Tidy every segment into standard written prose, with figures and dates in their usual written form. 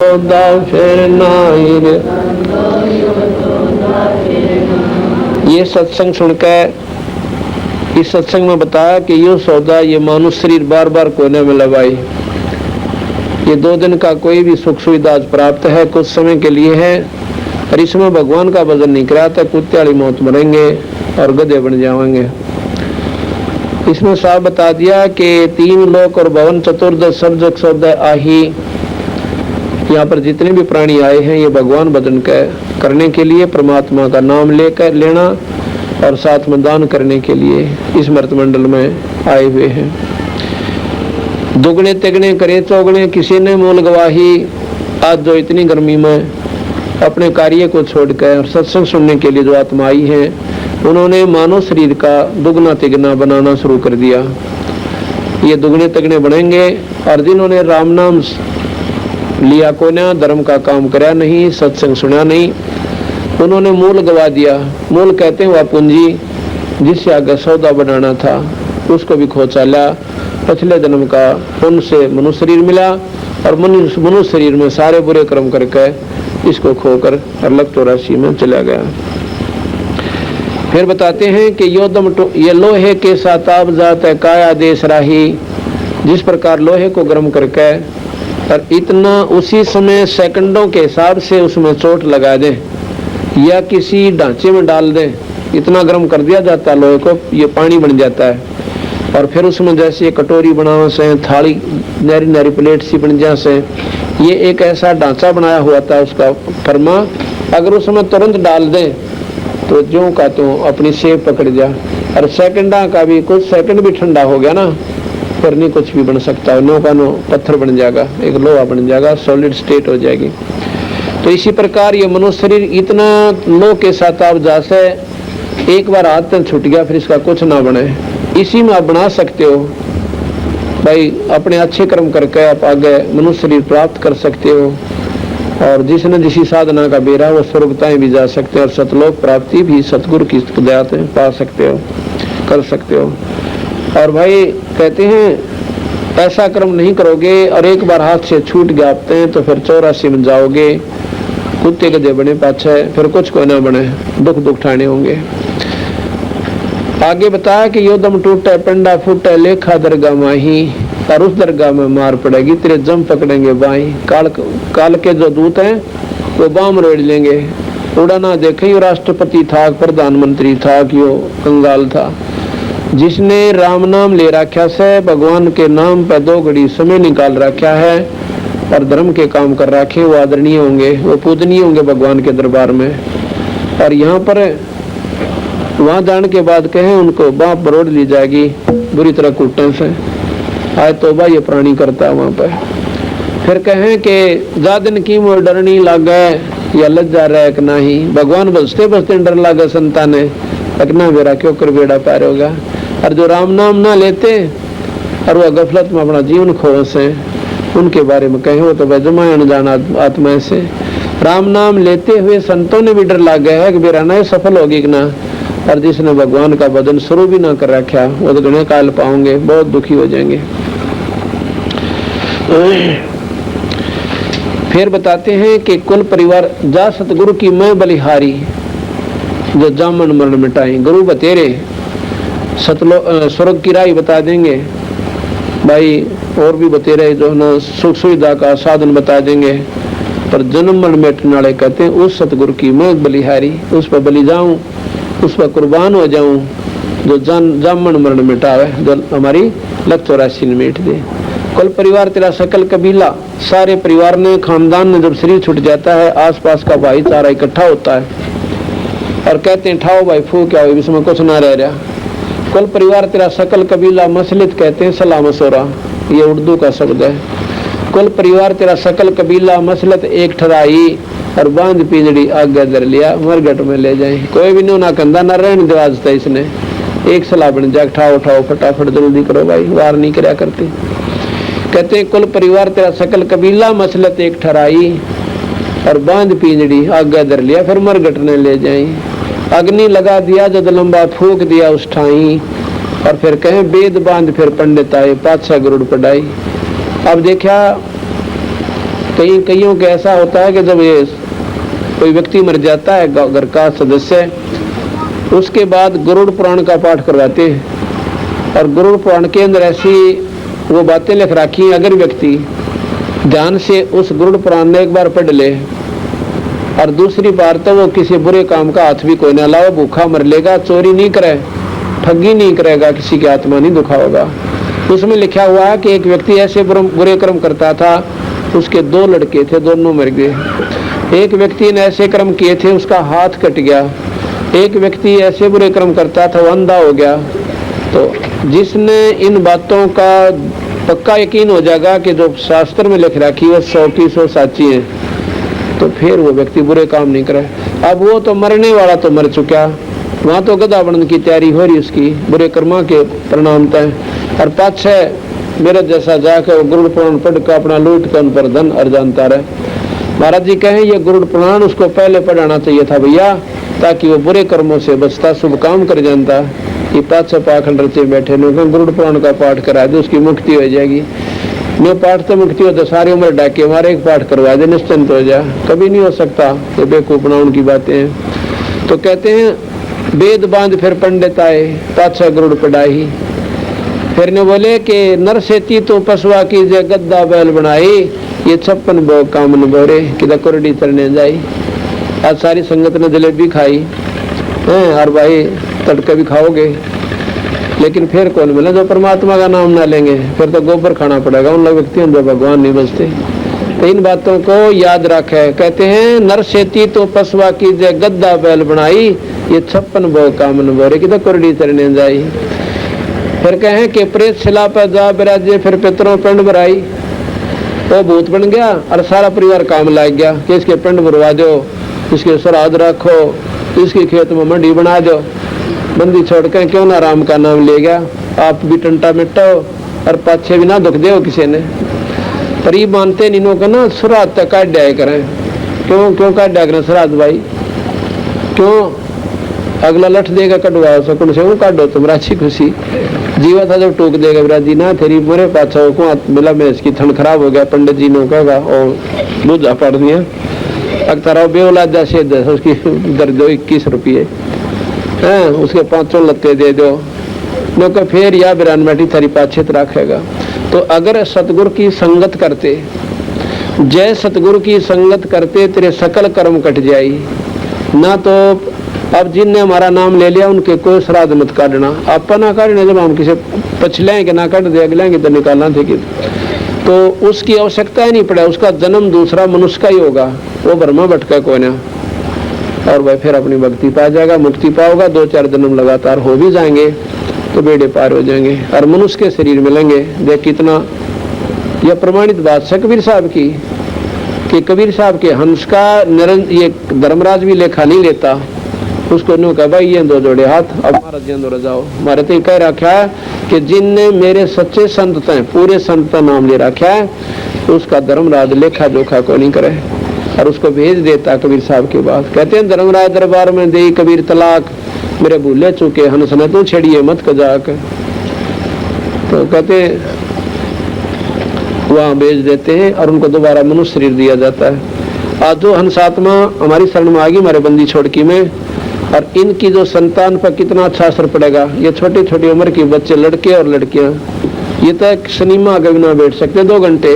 सौदा फिर नाई रे। ये सत्संग सुनकर इस सत्संग में बताया कि यो सौदा ये मानुष शरीर बार बार कोने में लगाई। ये 2 दिन का कोई भी सुख सुविधा प्राप्त है, कुछ समय के लिए है, और इसमें भगवान का भजन नहीं कराता कुत्ते वाली मौत मरेंगे और गधे बन जाएंगे। इसमें साफ बता दिया कि 3 लोक और भवन चतुर्दश सर्जक सौदा आही, यहाँ पर जितने भी प्राणी आए हैं ये भगवान भजन करने के लिए, परमात्मा का नाम लेकर लेना और साथ में दान करने के लिए इस मृत मंडल में आए हुए हैं। दुगने तिगने करे चौगने, किसी ने मूल गवाही। आज जो इतनी गर्मी में अपने कार्य को छोड़कर सत्संग सुनने के लिए जो आत्मा आई है, उन्होंने मानव शरीर का दुगना तिगना बनाना शुरू कर दिया। ये दुगने तिगने बनेंगे। और जिन्होंने राम नाम लिया को ना, धर्म का काम कराया नहीं, सत्संग सुना नहीं, उन्होंने मूल गवा दिया। मूल कहते हैं वह पूंजी जिससे आगे सौदा बनाना था, उसको भी खो चाला। पिछले जन्म का पुण्य से मनुष्य शरीर मिला और मनुष्य शरीर में सारे बुरे कर्म करके इसको खोकर अलग 84 में चला गया। फिर बताते हैं कि योदम ये लोहे के साताब जात है काया देश राही। जिस प्रकार लोहे को गर्म करके और इतना उसी समय सेकंडों के हिसाब से उसमें चोट लगा दे या किसी ढांचे में डाल दे, इतना गर्म कर दिया जाता है लोहे को, ये पानी बन जाता है। और फिर उसमें जैसे कटोरी बनावा से, थाली नारी नारी प्लेट सी बन जा से, ये एक ऐसा ढांचा बनाया हुआ था उसका फरमा। अगर उसमें तुरंत डाल दे तो ज्यों का त्यों अपनी सेब पकड़ जा। और सेकंडा का भी कुछ सेकंड भी ठंडा हो गया ना, फिर नहीं कुछ भी बन सकता है। नो का नो पत्थर बन जाएगा, एक लोहा बन जाएगा, सॉलिड स्टेट हो जाएगी। तो इसी प्रकार ये मनुष्य शरीर इतना लो के साथ आप जैसे एक बार हाथ में छूट गया, फिर इसका कुछ ना बने। इसी में आप बना सकते हो भाई, अपने अच्छे कर्म करके आप आगे मनुष्य शरीर प्राप्त कर सकते हो। और जिसने जिसी साधना का बेरा वो स्वर्गताएं भी जा सकते हो और सतलोक प्राप्ति भी सतगुरु की दया से पा सकते हो, कर सकते हो। और भाई कहते हैं ऐसा कर्म नहीं करोगे और एक बार हाथ से छूट गया तो फिर 84 में जाओगे, कुत्ते गधे बने पाछे, फिर कुछ को ना बने, दुख ठाने होंगे। आगे बताया कि योदम टूटे पंडा फूटे लेखा दरगाह माही, और उस दरगाह में मार पड़ेगी तेरे जम पकड़ेंगे बाई। काल के जो दूत हैं वो बाम रोड़ लेंगे। उड़ाना देखे राष्ट्रपति था, प्रधानमंत्री था कि वो कंगाल था, जिसने राम नाम ले रखा से भगवान के नाम पर 2 घड़ी समय निकाल रखा है और धर्म के काम कर रखे, वो आदरणीय होंगे, वो पूजनीय होंगे भगवान के दरबार में। और यहाँ पर वहां जाने के बाद कहें उनको बाप बरोड़ ली जाएगी बुरी तरह कुटने से। आए तोबा ये प्राणी करता है वहां पर। फिर कहें कि जा दिन की मोर डरनी लागे या लज्जा रहे कि नहीं, भगवान बसते बसते डर लागे संताने लगना बेरा क्यों कर बेड़ा पार होगा। और जो राम नाम ना लेते और वह गफलत में अपना जीवन खोस है, उनके बारे में कहे वो तो बेजमा अनजान आत्मा से। राम नाम लेते हुए संतों ने भी डर लग गया है कि मेरा नए सफल होगी कि ना। और जिसने भगवान का भजन शुरू भी ना कर रखा वो तो घने काल पाओगे, बहुत दुखी हो जाएंगे। फिर बताते हैं कि कुल परिवार जा सतगुरु की मैं बलिहारी, जो जामन मरण मिटाई। गुरु बतेरे स्वर्ग की राह बता देंगे भाई, और भी बतेरे जो ना सुख सुविधा का साधन बता देंगे। पर जन्म मरण मिटने वाले कहते हैं उस सतगुरु की मैं बलिहारी, उस पर बलि जाऊं, उस पर कुर्बान हो जाऊं, जो जामन मरण मिटावे, जो हमारी लग 84 मिट दे। कुल परिवार तेरा सकल कबीला, सारे परिवार ने खानदान ने जब शरीर छूट जाता है, आसपास का भाईचारा इकट्ठा होता है और कहते हैं ठाओ भाई फू क्या हो, इसमें कुछ ना रह रहा। कुल परिवार तेरा सकल कबीला मसलित कहते हैं सलाम मसोरा, ये उर्दू का शब्द है। कुल परिवार तेरा सकल कबीला मसलत एक ठराई और बांध पिंजड़ी आगे दर लिया मरगट में ले जाए। कोई भी ना कंधा न रहने दो आज था, इसने एक सलाह बन जाए ठाओ उठाओ फटाफट जल्दी करो भाई, वार नहीं कराया करते। कहते हैं कुल परिवार तेरा सकल कबीला मसलत एक ठराई और बांध पिंजड़ी आगे दर लिया फिर मरगट ने ले जाए। अग्नि लगा दिया जब लंबा फूक दिया उस ठाई, और फिर कहें वेद बांध फिर पंडित आए पातशाह गरुड़ पढ़ाई। अब देखा कईयों का ऐसा होता है कि जब ये कोई व्यक्ति मर जाता है घर का सदस्य, उसके बाद गरुड़ पुराण का पाठ करवाते हैं। और गरुड़ पुराण के अंदर ऐसी वो बातें लिख रखी, अगर व्यक्ति ध्यान से उस गरुड़ पुराण में एक बार पढ़ ले और दूसरी बार तो वो किसी बुरे काम का हाथ भी कोई न लाओ, भूखा मर लेगा, चोरी नहीं करे, ठगी नहीं करेगा, किसी की आत्मा नहीं दुखाओगा। उसमें लिखा हुआ है कि एक व्यक्ति ऐसे बुरे कर्म करता था, उसके 2 लड़के थे, दोनों मर गए। एक व्यक्ति ने ऐसे कर्म किए थे, उसका हाथ कट गया। एक व्यक्ति ऐसे बुरे कर्म करता था, वो अंधा हो गया। तो जिसने इन बातों का पक्का यकीन हो जाएगा कि जो शास्त्र में लिख रखी है 100% साची है, तो फिर वो व्यक्ति बुरे काम नहीं करे। अब वो तो मरने वाला तो मर चुका, वहाँ तो गधा बनने की तैयारी हो रही उसकी बुरे कर्मा के परिणाम तय। और पाछे मेरे जैसा जाकर गरुड़ पुराण पढ़ कर अपना लूट कर उन पर धन अर्जनता रहे। महाराज जी कहें ये गरुड़ पुराण उसको पहले पढ़ाना चाहिए था भैया, ताकि वो बुरे कर्मों से बचता, शुभ काम कर जानता। ये पाछे पाखंड रचे बैठे लोग गरुड़ पुराण का पाठ करा दे, उसकी मुक्ति हो जाएगी। नो पाठ तो मुक्ति हो तो सारी उम्र डाके हमारे एक पाठ करवा दे, निश्चिंत हो जा। कभी नहीं हो सकता, ये बेवकूफना उनकी बातें हैं। तो कहते हैं वेद बांध फिर पंडित आए, पाछा गरुड़ पढ़ाई। फिर ने बोले कि नर सेती तो पशुआ की जय गद्दा बैल बनाई, ये 56 भोग काम न बोरे कि कुरडी तरने जाई। आज सारी संगत ने जलेबी खाई है, और भाई तड़के भी खाओगे, लेकिन फिर कौन मिला जो परमात्मा का नाम ना लेंगे? फिर तो गोबर खाना पड़ेगा उन लोग व्यक्तियों जो भगवान नहीं बचते। तो इन बातों को याद रखे। कहते हैं नर सेती तो पशुआ की जय गद्दा बैल बनाई, ये 56 भोग काम न बोरे कि कुरडी तरने जाई। फिर कहें कि प्रेत शिला पर जा बिराजे, फिर पितरों पिंड भराई। वो भूत बन गया और सारा परिवार काम लाग गया कि इसके पिंड भरवा दो, इसके श्राद्ध रखो, इसके खेत में मंडी बना दो। बंदी छोड़ कर क्यों ना राम का नाम ले गया, आप भी टंटा मिटाओ और पाछे भी ना दुख दे किसी ने। पर ये मानते इन्हों का ना श्राद्ध तक काट दिया करें। क्यों काट दिया करें श्राद्ध भाई? क्यों? अगला लठ देगा कटवाओ सकून से, वो काटो तुम राजी खुशी। जीवा था जब टोक देगा विराजी ना तेरी मोरे पाछा को मिला में इसकी थन खराब हो गया, पंडित जी ने कहा और लूजा पड़ दिया। अक्तारा बेौलाद जैसे उसकी दर दो 21 रुपये है, उसके 5 लत्ते दे दो न को फिर या बिरान बैठी थारी पाछे रखेगा। तो अगर सतगुरु की संगत करते, जय सतगुरु की संगत करते, तेरे सकल कर्म कट जाई ना। तो अब जिनने हमारा नाम ले लिया उनके कोई श्राद्ध मत काटना, आप ना काटना। जब हम किसी पछले के ना काट दे अगले तो निकालना थे कि तो उसकी आवश्यकता ही नहीं पड़ा। उसका जन्म दूसरा मनुष्य का ही होगा, वो ब्रह्मा भटका कोई ना, और वह फिर अपनी भक्ति पा जाएगा, मुक्ति पाओगा। 2-4 जन्म लगातार हो भी जाएंगे तो बेड़े पार हो जाएंगे और मनुष्य के शरीर मिलेंगे। देख कितना यह प्रमाणित बात है कबीर साहब की, कि कबीर साहब के हंस का ये धर्मराज भी लेखा नहीं लेता। उसको नो कहा भाई ये 2 जोड़े हाथ, अब महाराज जी अंदर जाओ। हमारे तो कह रखा है कि जिनने मेरे सच्चे संत हैं, पूरे संत का नाम ले रखा है, उसका धर्मराज लेखा जोखा को नहीं करे और उसको भेज देता कबीर साहब के बाद। कहते हैं धर्मराज दरबार में दे कबीर तलाक, मेरे भूले चुके हंस ने तू छेड़िए मत कजाक। तो कहते वहां भेज देते हैं और उनको दोबारा मनुष्य शरीर दिया जाता है। आज जो हंस आत्मा हमारी शरण में आ गई हमारे बंदी छोड़की में, और इनकी जो संतान पर कितना अच्छा असर पड़ेगा। ये छोटी छोटी उम्र के बच्चे, लड़के और लड़कियां, ये तो एक सिनेमा आगे भी ना बैठ सकते 2 घंटे।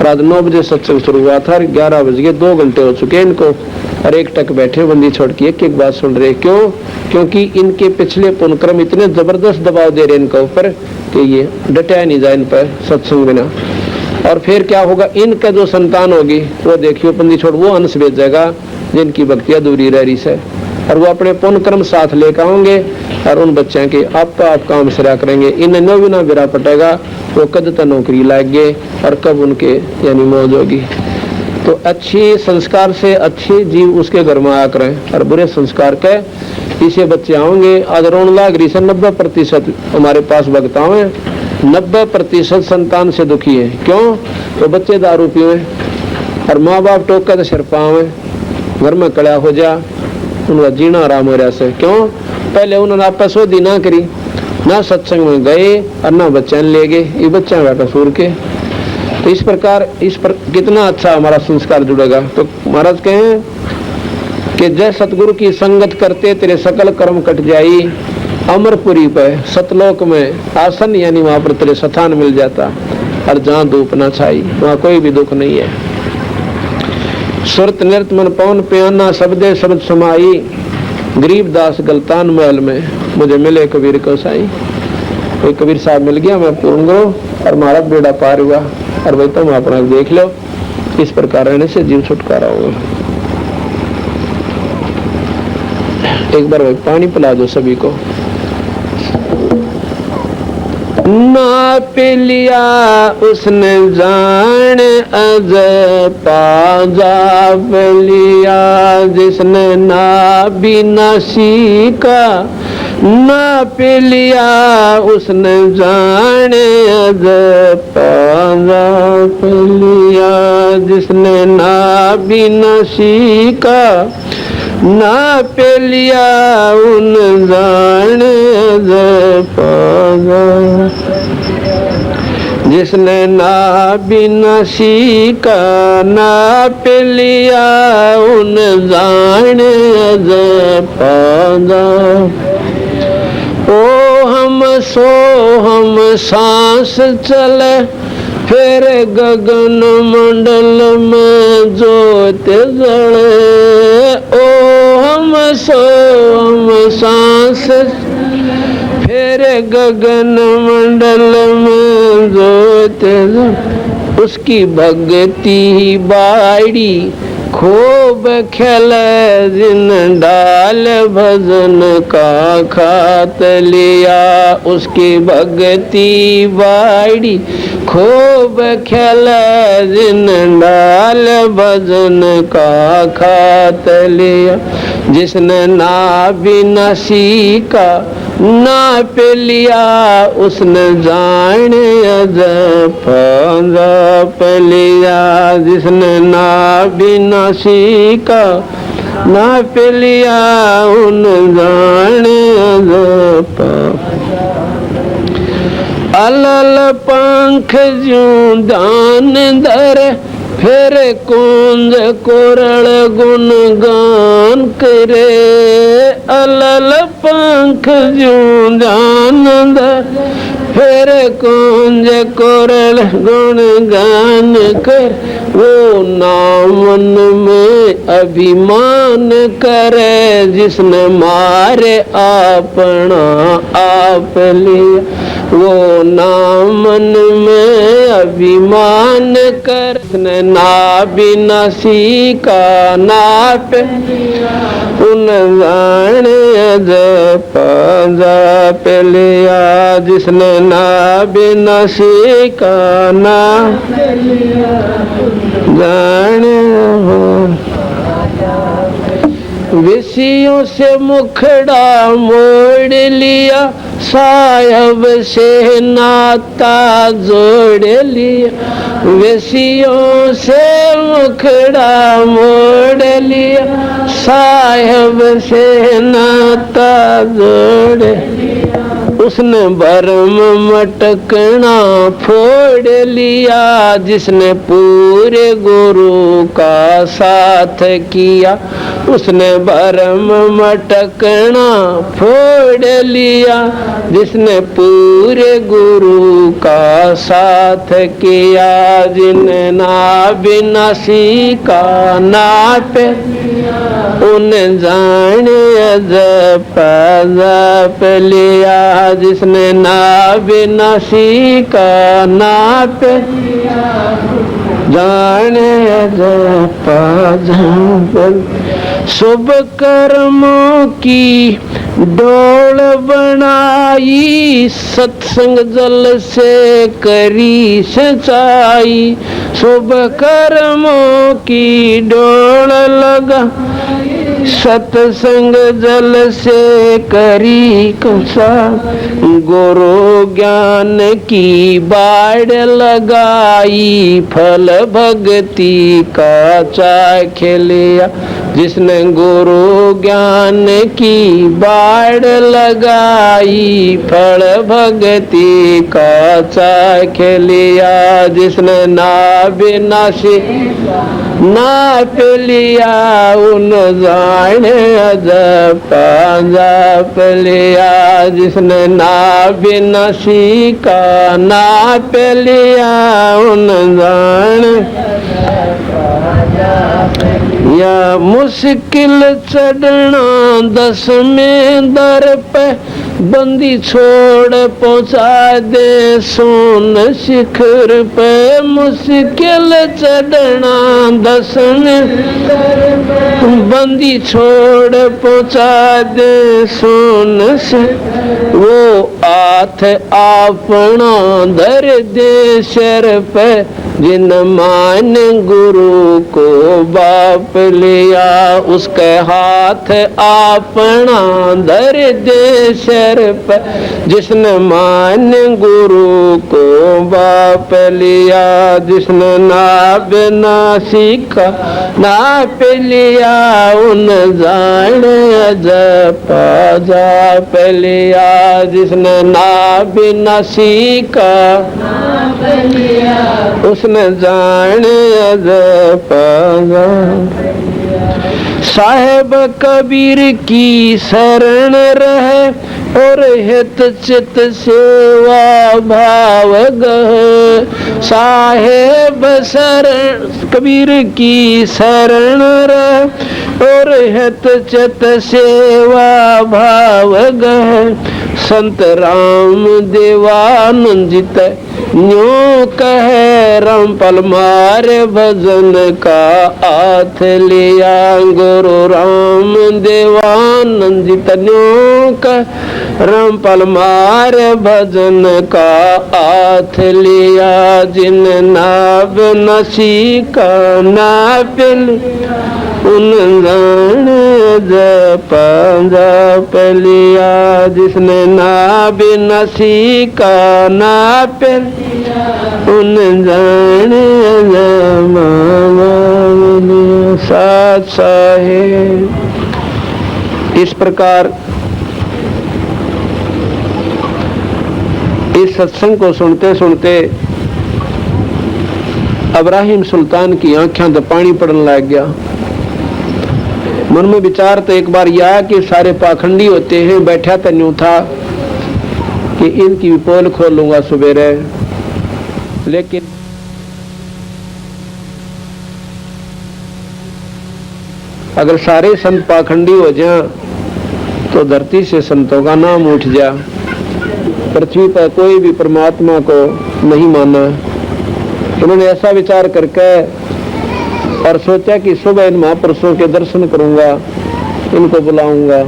रात 9 बजे सत्संग शुरू हुआ था, 11 बज गए, 2 घंटे हो चुके इनको, और एक टक बैठे बंदी छोड़ के एक बात सुन रहे। क्यों? क्योंकि इनके पिछले पुण्यक्रम इतने जबरदस्त दबाव दे रहे इनके ऊपर कि ये डटा नहीं जाए इन पर सत्संग बिना। और फिर क्या होगा, इनका जो संतान होगी वो देखियो बंदी छोड़ वो अंश भेजेगा जिनकी भक्ति अधूरी रह रही है, और वो अपने पुण्य कर्म साथ लेकर आएंगे और उन बच्चों के आप काम सिरा करेंगे। इन्हें न भी ना बिरा पटेगा, वो कद तक नौकरी लाएंगे और कब उनके यानी मौज होगी। तो अच्छी संस्कार से अच्छे जीव उसके घर में आया करें, और बुरे संस्कार के इसे बच्चे आएंगे। आज रोन लाग रही से 90% हमारे पास भक्ताओं है, 90% संतान से दुखी है। क्यों? तो बच्चे दारू पिए और माँ बाप टोका तो सिर पावे, घर में कड़ा हो जा, उनका जीना आराम हो रहा से। क्यों? पहले उन्होंने आपस में ना करी, ना सत्संग में गए और ना बच्चे ले गए, ये बच्चा का कसूर के। तो इस प्रकार कितना अच्छा हमारा संस्कार जुड़ेगा। तो महाराज कहें कि जय सतगुरु की संगत करते तेरे सकल कर्म कट जाई, अमरपुरी पे सतलोक में आसन यानी वहां पर तेरे स्थान मिल जाता, और जहां धूप न छाई वहां कोई भी दुख नहीं है। सुरत नृत मन पवन प्याना शब्दे शब्द समाई, गरीबदास गलतान महल में मुझे मिले कबीर को साई। कोई कबीर साहब मिल गया, मैं पूर्ण गुरु और हमारा बेड़ा पार हुआ, और भाई तुम अपना देख लो। इस प्रकार रहने से जीव छुटकारा होगा। एक बार भाई पानी पिला दो सभी को। ना पी लिया उसने जान अज पाजा लिया, जिसने ना भी ना सीखा ना पी लिया उसने जान अज पाजा लिया, जिसने ना भी ना सीखा ना पे लिया उन जान पागा, जिसने ना भी न सीखा ना पे लिया उन जान पागा। ओ हम सांस चले फिर गगन मंडल में जोत जले, ओ हम सांस फिर गगन मंडल में जोत जले, उसकी भक्ति बाड़ी खूब खेले जिन डाल भजन का खात लिया, उसकी भक्ति बाड़ी खूब खेले जिन डाल भजन का खात लिया, जिसने ना भी न सीखा ना पे लिया उसने जान अज पाजा लिया, जिसने ना भी न सीखा ना पे लिया उन जान अज अलल पंख ज्यों दान धर फिर कुंज कोरल गुण गान करे, अलल पंख ज्यों दान धर फिर कुंज कोरल गुण गान कर, वो नामन में अभिमान करे, जिसने मारे अपना आप लिया, वो नामन में अभिमान कर, ना भी न सीखा ना पे उन जान अज पाजा पे लिया, जिसने ना भी न सीखा ना जान। विषयों से मुखड़ा मोड़ लिया, साहब से नाता जोड़ लिया, विषयों से मुखड़ा मोड़ लिया, साहब से नाता जोड़ लिया, उसने भरम मटकना फोड़ लिया, जिसने पूरे गुरु का साथ किया, उसने भरम मटकना फोड़ लिया, जिसने पूरे गुरु का साथ किया, जिन्हें ना बिना सीखा ना पे उन जान अज पाजा लिया, जिसने ना बिना सीखा ना पे जान अज पाजा। शुभ कर्मों की डोल बनाई, सत्संग जल से करी सच्चाई, शुभ कर्मों की डोल लगा, सत्संग जल से करी कसा, गुरु ज्ञान की बाढ़ लगाई, फल भक्ति का चाख लिया, जिसने गुरु ज्ञान की बाढ़ लगाई, फल भक्ति का चाख लिया। जिसने नाविनाशी नाप लिया, उन जाने अजब जाप लिया। जिसने नाविनाशी का नाप लिया, उन जाने या मुश्किल चढ़ना 10वें दर पे, बंदी छोड़ पहुंचा दे सोन शिखर पे। मुश्किल चढ़ना 10वें बंदी छोड़ पहुंचा दे सोन शिखर। वो हाथ अपना धर दे सर पे, जिन मान गुरु को बाप लिया। उसके हाथ अपना धर दे सर पे, जिसने मान गुरु को बाप लिया। जिसने नाप ना सीखा नाप लिया, उन जाने अजब जाप लिया। जिसने नाप ना सीखा उसने जाने अजब साहेब कबीर की शरण रहे, और हित चित सेवा भाव गह। साहेब शरण कबीर की शरण रहे, और हित चित सेवा भाव गह। संत राम देवानंद जित न्यों कहे, रामपाल मारे भजन का हाथ लिया। गुरु राम देवानंद जित न्यों कहे, रामपाल मारे भजन का हाथ लिया। जिन नाव नसी का नाप उन जप लिया। जिसने नाव नसी का नाप उन जाने साथ साहेब। इस प्रकार इस सत्संग को सुनते सुनते इब्राहिम सुल्तान की आंखें तो पानी पड़ने लग गया। मन में विचार तो एक बार यह कि सारे पाखंडी होते हैं, बैठा तो न्यू था कि इनकी भी पोल खोलूंगा सवेरे। लेकिन अगर सारे संत पाखंडी हो जाएं तो धरती से संतों का नाम उठ जा। पृथ्वी पर कोई भी परमात्मा को नहीं माना। उन्होंने ऐसा विचार करके और सोचा कि सुबह इन महापुरुषों के दर्शन करूंगा, इनको बुलाऊंगा,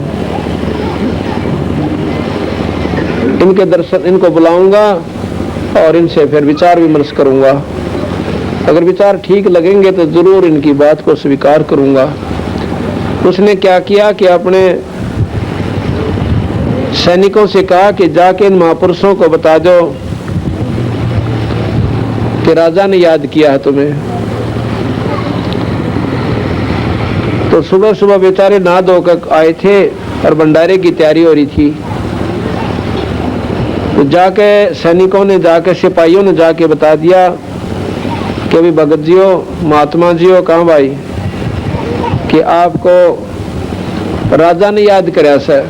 इनके दर्शन इनको बुलाऊंगा और इनसे फिर विचार विमर्श करूंगा। अगर विचार ठीक लगेंगे तो जरूर इनकी बात को स्वीकार करूंगा। उसने क्या किया कि अपने सैनिकों से कहा कि जाके इन महापुरुषों को बता दो कि राजा ने याद किया है तुम्हें। तो सुबह सुबह बेचारे नहा धोकर आए थे और भंडारे की तैयारी हो रही थी। तो जाके सैनिकों ने जाके सिपाहियों ने जाके बता दिया कि अभी भगत जी हो, महात्मा जी हो, कहाँ भाई कि आपको राजा ने याद कराया सर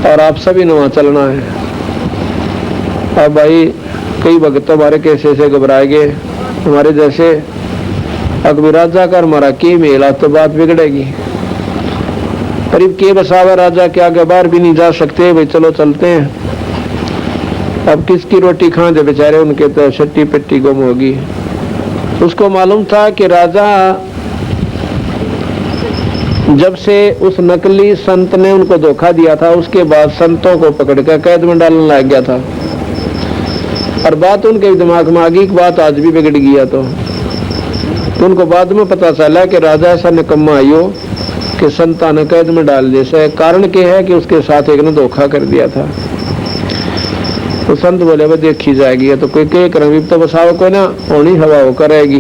और आप सभी ने वहां चलना है। अब भाई कई भगत हमारे कैसे से घबराए गए, हमारे जैसे अकबर राजा का हमारा के मेला तो बात बिगड़ेगी। करीब के बसावा राजा के आगे बाहर भी नहीं जा सकते, भाई चलो चलते हैं। अब किसकी रोटी खाएं जो बेचारे, उनके तो छट्टी पिट्टी गुम होगी। उसको मालूम था कि राजा जब से उस नकली संत ने उनको धोखा दिया था, उसके बाद संतों को पकड़कर कैद में डालने लग गया था। और बात उनके दिमाग में आ गई कि बात आज भी बिगड़ गया। तो उनको बाद में पता चला कि राजा ऐसा निकम्मा आयो कि संता ने कैद में डाल दिया। कारण क्या है कि उसके साथ एक ने धोखा कर दिया था। तो संत बोले वो देखी जाएगी, तो कोई कह कर तो बसाव को ना होनी हवा हो करेगी।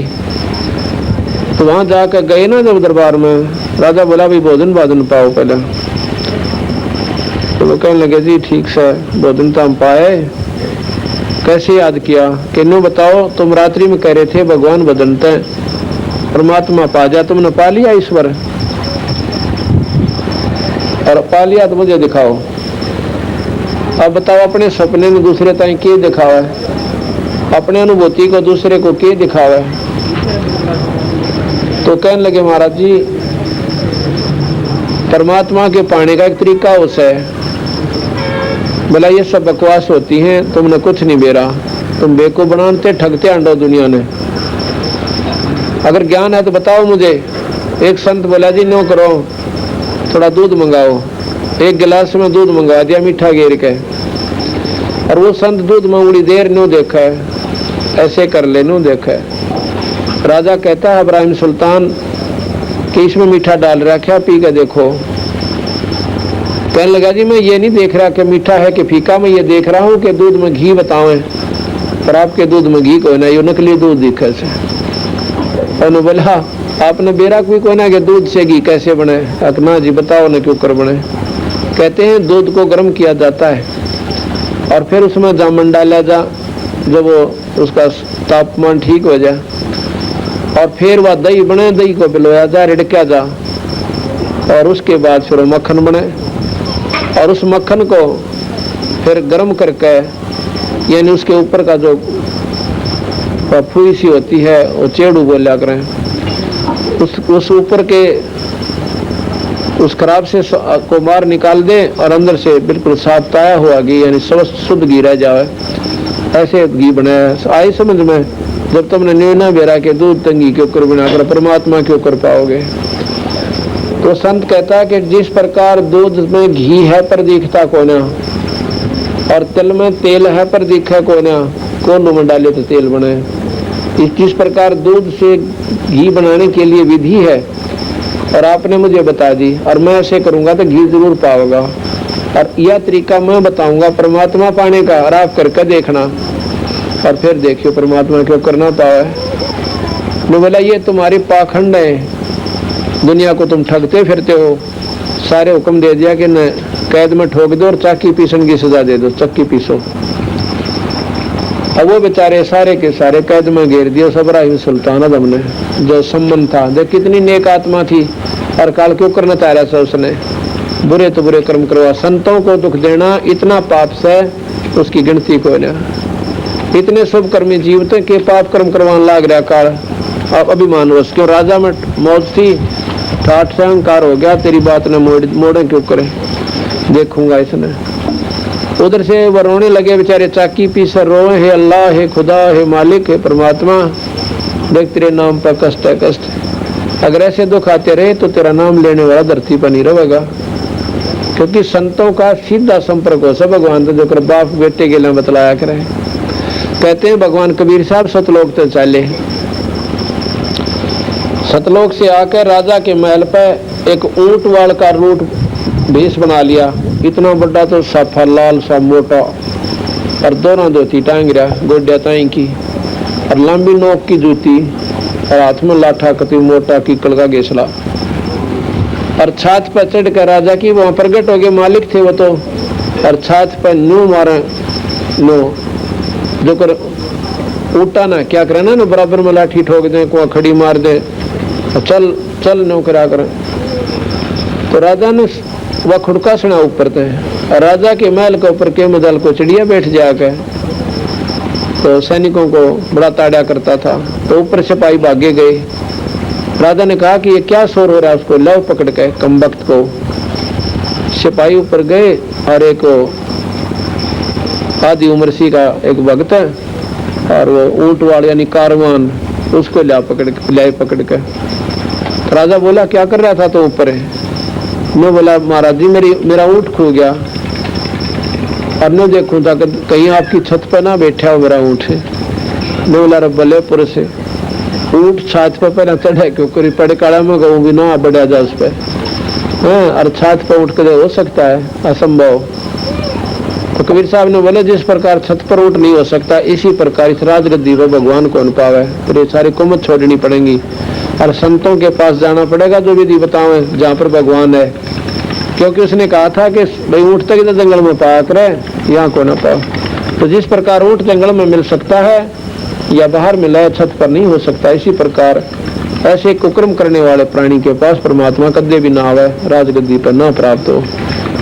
तो तो वहां जाकर गए ना जब दरबार में, राजा बोला भाई भोजन भाजन पाओ पहले। तो वो कहने लगे जी ठीक से भोजन तो हम पाए, कैसे याद किया? कि नो बताओ, तुम रात्रि में कह रहे थे भगवान बदलते परमात्मा पा जा, तुमने पा लिया ईश्वर? और पा लिया तो मुझे दिखाओ। अब बताओ अपने सपने में दूसरे ताई के दिखावा है, अपने अनुभूति को दूसरे को के दिखावा है? तो कहने लगे महाराज जी परमात्मा के पाने का एक तरीका उस है। बोला ये सब बकवास होती हैं, तुमने कुछ नहीं बेरा, तुम बेको बनाते ठगते अंडो दुनिया ने। अगर ज्ञान है तो बताओ मुझे। एक संत बोला जी नो करो, थोड़ा दूध मंगाओ। एक गिलास में दूध मंगा दिया मीठा घेर के, और वो संत दूध मंगड़ी देर नो देखा है, ऐसे कर ले नो देखा है। राजा कहता है इब्राहिम सुल्तान कि इसमें मीठा डाल रखा, पी के देखो। कहने लगा जी मैं ये नहीं देख रहा कि मीठा है कि फीका, मैं ये देख रहा हूँ कि दूध में घी बताओ, पर आपके दूध में घी कोई ना, ये नकली दूध दिखे से। और बोला आपने बेरा कोई कोई ना कि दूध से घी कैसे बने? ना जी बताओ ना क्यों कर बने। कहते हैं दूध को गर्म किया जाता है और फिर उसमें जामुन डाला जा, जब वो उसका तापमान ठीक हो जाए, और फिर वह दही बने, दही को पिलोया जा, रिड़का जा, और उसके बाद फिर मक्खन बने, और उस मक्खन को फिर गर्म करके, यानी उसके ऊपर का जो फूई सी होती है वो चेड़ू बोला करें, उस ऊपर के उस खराब से को मार निकाल दे, और अंदर से बिल्कुल साफ ताया हुआ घी, यानी शुद्ध घी रह जाए, ऐसे घी बनाया। आई समझ में? जब तुमने न्यूना बेरा के दूध तंगी के ऊपर बनाकर परमात्मा के ऊपर पाओगे। तो संत कहता है कि जिस प्रकार दूध में घी है पर दिखता को ना, और तिल में तेल है पर दिखा को ना, कौन में डाले तो तेल बने। जिस प्रकार दूध से घी बनाने के लिए विधि है और आपने मुझे बता दी, और मैं ऐसे करूंगा तो घी जरूर पाओगा, और यह तरीका मैं बताऊंगा परमात्मा पाने का, और आप करके देखना, और फिर देखियो परमात्मा क्यों करना पावे। मैं बोला ये तुम्हारी पाखंड है, दुनिया को तुम ठगते फिरते हो। सारे हुक्म दे दिया कि न कैद में ठोक दो और चाकी पीसन की सजा दे दो, चक्की पीसो। अब वो बेचारे सारे के सारे कैद में घेर दिए सब इब्राहिम सुल्तान आदम ने, जो सम्मन था। देख कितनी नेक आत्मा थी, और काल क्यों करना चाह रहा था उसने, बुरे तो बुरे कर्म करवा। संतों को दुख देना इतना पाप से उसकी गिनती को ना। इतने शुभ कर्मी जीव थे कि पाप कर्म करवाने लाग रहा काल। अब अभिमान वश क्यों, राजा में मौत थी, ठाठ से अहंकार हो गया, तेरी बात ने मोड़े क्यों करे, देखूंगा इसने। उधर से वो रोने लगे बेचारे, चाकी पीसर रोए, हे अल्लाह, हे खुदा, हे मालिक, हे परमात्मा, देख तेरे नाम पर कष्ट है कष्ट। अगर ऐसे दुख आते रहे तो तेरा नाम लेने वाला धरती पर नहीं रहेगा। क्योंकि संतों का सीधा संपर्क हो सब भगवान से, जो कर बाप बेटे के लिए बतलाया करे। कहते हैं भगवान कबीर साहब सतलोक से चले, सतलोक से आकर राजा के महल पे एक ऊंट वाल का रूट भेष बना लिया। इतना बड़ा तो साफा लाल सा मोटा, और दोनों धोती टांग रहा गोड्या ताई की, और लंबी नोक की जूती, और हाथ में लाठा कति मोटा कीकड़ का गेसला, और छात पर चढ़ कर राजा की वहां प्रकट हो गए। मालिक थे वो तो, और छात पर नू मारे नो, जो कर उठा ना क्या करे ना, बराबर में लाठी ठोक दे, को खड़ी मार दे, चल चल नो करा कर। तो राजा ने वह खुड़का सुना ऊपर थे, राजा के महल के ऊपर के मदल को चिड़िया बैठ जाकर, तो सैनिकों को बड़ा ताड़ा करता था। तो ऊपर सिपाही भागे गए। राजा ने कहा कि ये क्या शोर हो रहा है, उसको लव पकड़ के कम वक्त को। सिपाही ऊपर गए, और एक आदि उम्र सी का एक भक्त है, और वो ऊंट वाले यानी कारवान, उसको ला पकड़ के। राजा बोला क्या कर रहा था तो ऊपर है। मैं बोला महाराज जी मेरा ऊंट खो गया, और मैं देखूं था कहीं आपकी छत पर ना बैठा हो मेरा ऊंट है। मैं बोला रब्बले पुर से ऊंट छात पर पहले चढ़े, क्योंकि पड़े काड़ा में गऊ भी ना बढ़ा जा उस पर, और छात पर उठ कर हो सकता है, असंभव। तो कबीर साहब ने बोले जिस प्रकार छत पर उठ नहीं हो सकता, इसी प्रकार इस राजगद्दी पर भगवान कौन पावे, तो ये सारी कुमत छोड़नी पड़ेगी। और संतों के पास जाना पड़ेगा जो विधि बतावें जहाँ पर भगवान है, क्योंकि उसने कहा था कि भाई ऊँट तक तो जंगल में पाया करे, यहाँ को ना पाओ। तो जिस प्रकार ऊँट जंगल में मिल सकता है या बाहर मिला है, छत पर नहीं हो सकता, इसी प्रकार ऐसे कुकर्म करने वाले प्राणी के पास परमात्मा कदे भी ना आवे, राजगद्दी पर ना प्राप्त हो।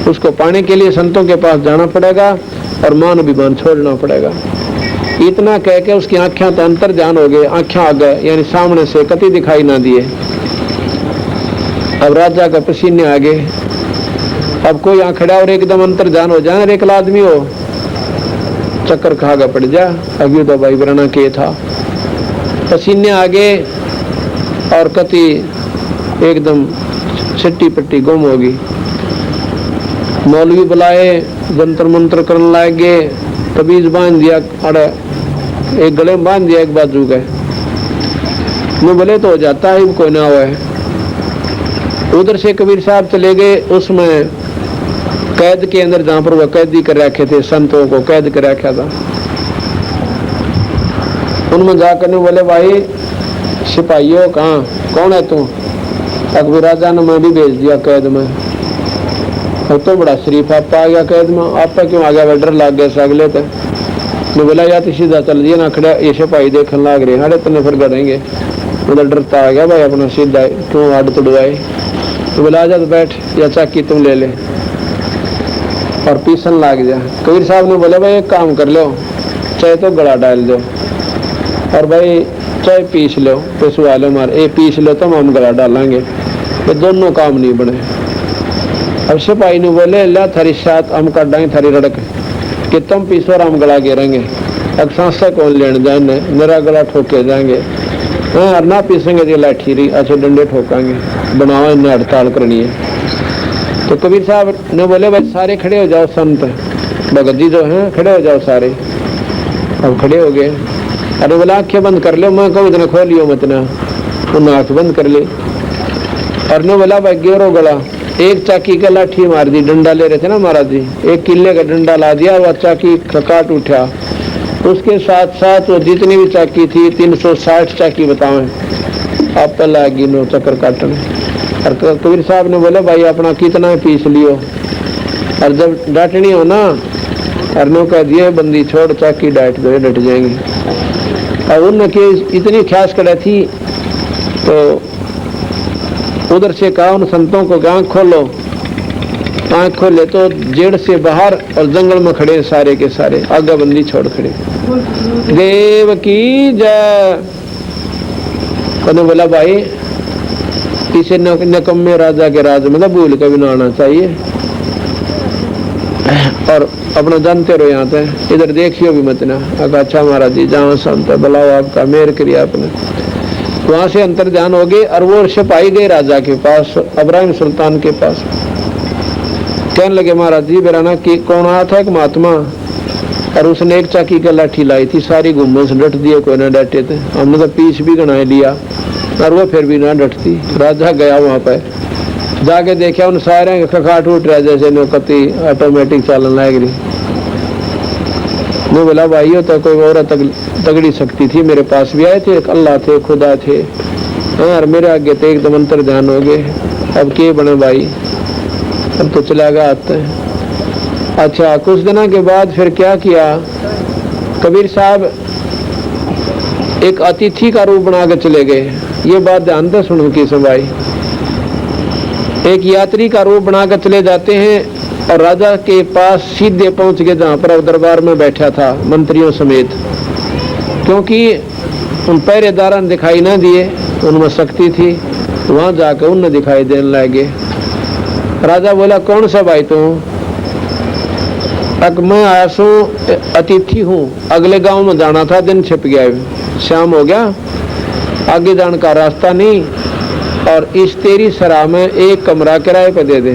उसको पाने के लिए संतों के पास जाना पड़ेगा और मान अभिमान छोड़ना पड़ेगा। इतना कह के उसकी आंखें तो अंतर ध्यान हो गए, आंखें आ गए, यानी सामने से कति दिखाई ना दिए। अब राजा का पसीने आ गए। अब कोई यहाँ खड़ा और एकदम अंतर ध्यान हो जाए, एक आदमी हो चक्कर खागा पड़ जा। अभी तो भाई वरना के था, पसीने आ गए और कति एकदम सिट्टी पट्टी गुम होगी। मौलवी बुलाए, जंतर मंत्र करने लगे, तबीज बांध दिया, अरे एक गले में बांध दिया, एक बाजू गए मुँह बोले तो हो जाता है, कोई ना हुआ। उधर से कबीर साहब चले गए, उसमें कैद के अंदर जहाँ पर वह कैदी कर रखे थे, संतों को कैद कर रखा था, उनमें जाकर बोले भाई सिपाहियों कहाँ, कौन है तू? अकबर राजा ने मैं भी भेज दिया कैद में। तो बड़ा शरीफ आप आ गया कैद में, आपका क्यों आ गया? डर लग गया सगले थे। मैं बोला या तो सीधा चल दिया ना, खड़ा ये सिपाही देखने लग रहे हैं, तने फिर गड़ेंगे। उधर डरता आ गया भाई अपना सीधा, क्यों हाथ तोड़वाए? तो बोला आजा तो बैठ, या चाकी तुम ले ले, और पीसन लग जा। कबीर साहब ने बोला भाई एक काम कर लो, चाहे तो गला डाल दो और भाई चाहे पीस लो, पिसवा लो मारे, पीस लो तो हम गला डालेंगे, तो दोनों काम नहीं बने। अब सिपाही ने बोले ला थारी साथ हम कर देंगे थारी रड़क कि तुम पीसो और हम गला गिरेंगे, अब सांसा कौन लेने जाए, मेरा गला ठोके जाएंगे, और ना पीसेंगे तो लाठी रही अच्छे डंडे ठोकांगे, बनाओ इन्हें हड़ताल करनी है। तो कबीर साहब ने बोले भाई सारे खड़े हो जाओ, संत भगत जी जो हैं खड़े हो जाओ सारे। अब खड़े हो गए। अरे बोला आंखें बंद कर लो, मैं कहूँ इतना खोलियो मत ना, उन्हें आंख बंद कर ली। और ने बोला भाई गिरो गला, एक चाकी का लाठी मार दी, डंडा ले रहे थे ना महाराज जी, एक किले का डंडा ला दिया, वह चाकी काट उठा। उसके साथ साथ वो जितनी भी चाकी थी 360 चाकी बताओ आप पे लागी नो चक्कर काटने। और कबीर साहब ने बोले भाई अपना कितना पीस लियो, और जब डांटनी हो ना और नो कह दिए बंदी छोड़ चाकी डांट दो, डट जाएंगे। और उनके इतनी ख्यास कड़ा थी तो उधर से कहा उन संतों को आँख खोलो। आँख खोले तो जेड़ से बाहर और जंगल में खड़े सारे के सारे, आगा बंदी छोड़ खड़े। देव की जय। कहने बोला भाई इसे नकम्मे राजा के राज में भूल कभी ना आना चाहिए, और अपना जानते रहो यहाँ पे, इधर देखियो भी मत ना। अच्छा महाराज जी जहाँ संत बुलाओ, आपका मेहर करिए आपने। वहां से अंतर ध्यान हो गए और वो सिपाही गए राजा के पास, इब्राहिम सुल्तान के पास। कहने लगे महाराज जी बेराना की कौन आया था? एक महात्मा, और उसने एक चाकी का लाठी लाई थी, सारी गुम्बद से डट दिए, कोई ना डटे थे। हमने तो पीस भी गना लिया और वो फिर भी ना डटती। राजा गया वहां पर, जाके देखा उन सारे खखाट उठ रहा जैसे नौकती ऑटोमेटिक चालन लग रही। मैं बोला भाइयों तो कोई और तगड़ी शक्ति थी, मेरे पास भी आए थे, एक अल्लाह थे, खुदा थे, और मेरे आगे तो एकदम अंतर ध्यान हो गए। अब के बने भाई, अब तो चला गया आते हैं। अच्छा कुछ दिनों के बाद फिर क्या किया, कबीर साहब एक अतिथि का रूप बना के चले गए। ये बात ध्यान से सुनो की भाई, एक यात्री का रूप बना कर चले जाते हैं और राजा के पास सीधे पहुंच गए जहाँ पर दरबार में बैठा था मंत्रियों समेत, क्योंकि उन पहरेदारों ने दिखाई ना दिए, उनमें शक्ति थी। वहां जाकर उन्हें दिखाई देने लगे। राजा बोला कौन सा भाई तू? तक मैं आया सू अतिथि हूँ, अगले गांव में जाना था, दिन छिप गया, शाम हो गया, आगे जाने का रास्ता नहीं, और इस तेरी सराह में एक कमरा किराए पे दे दे।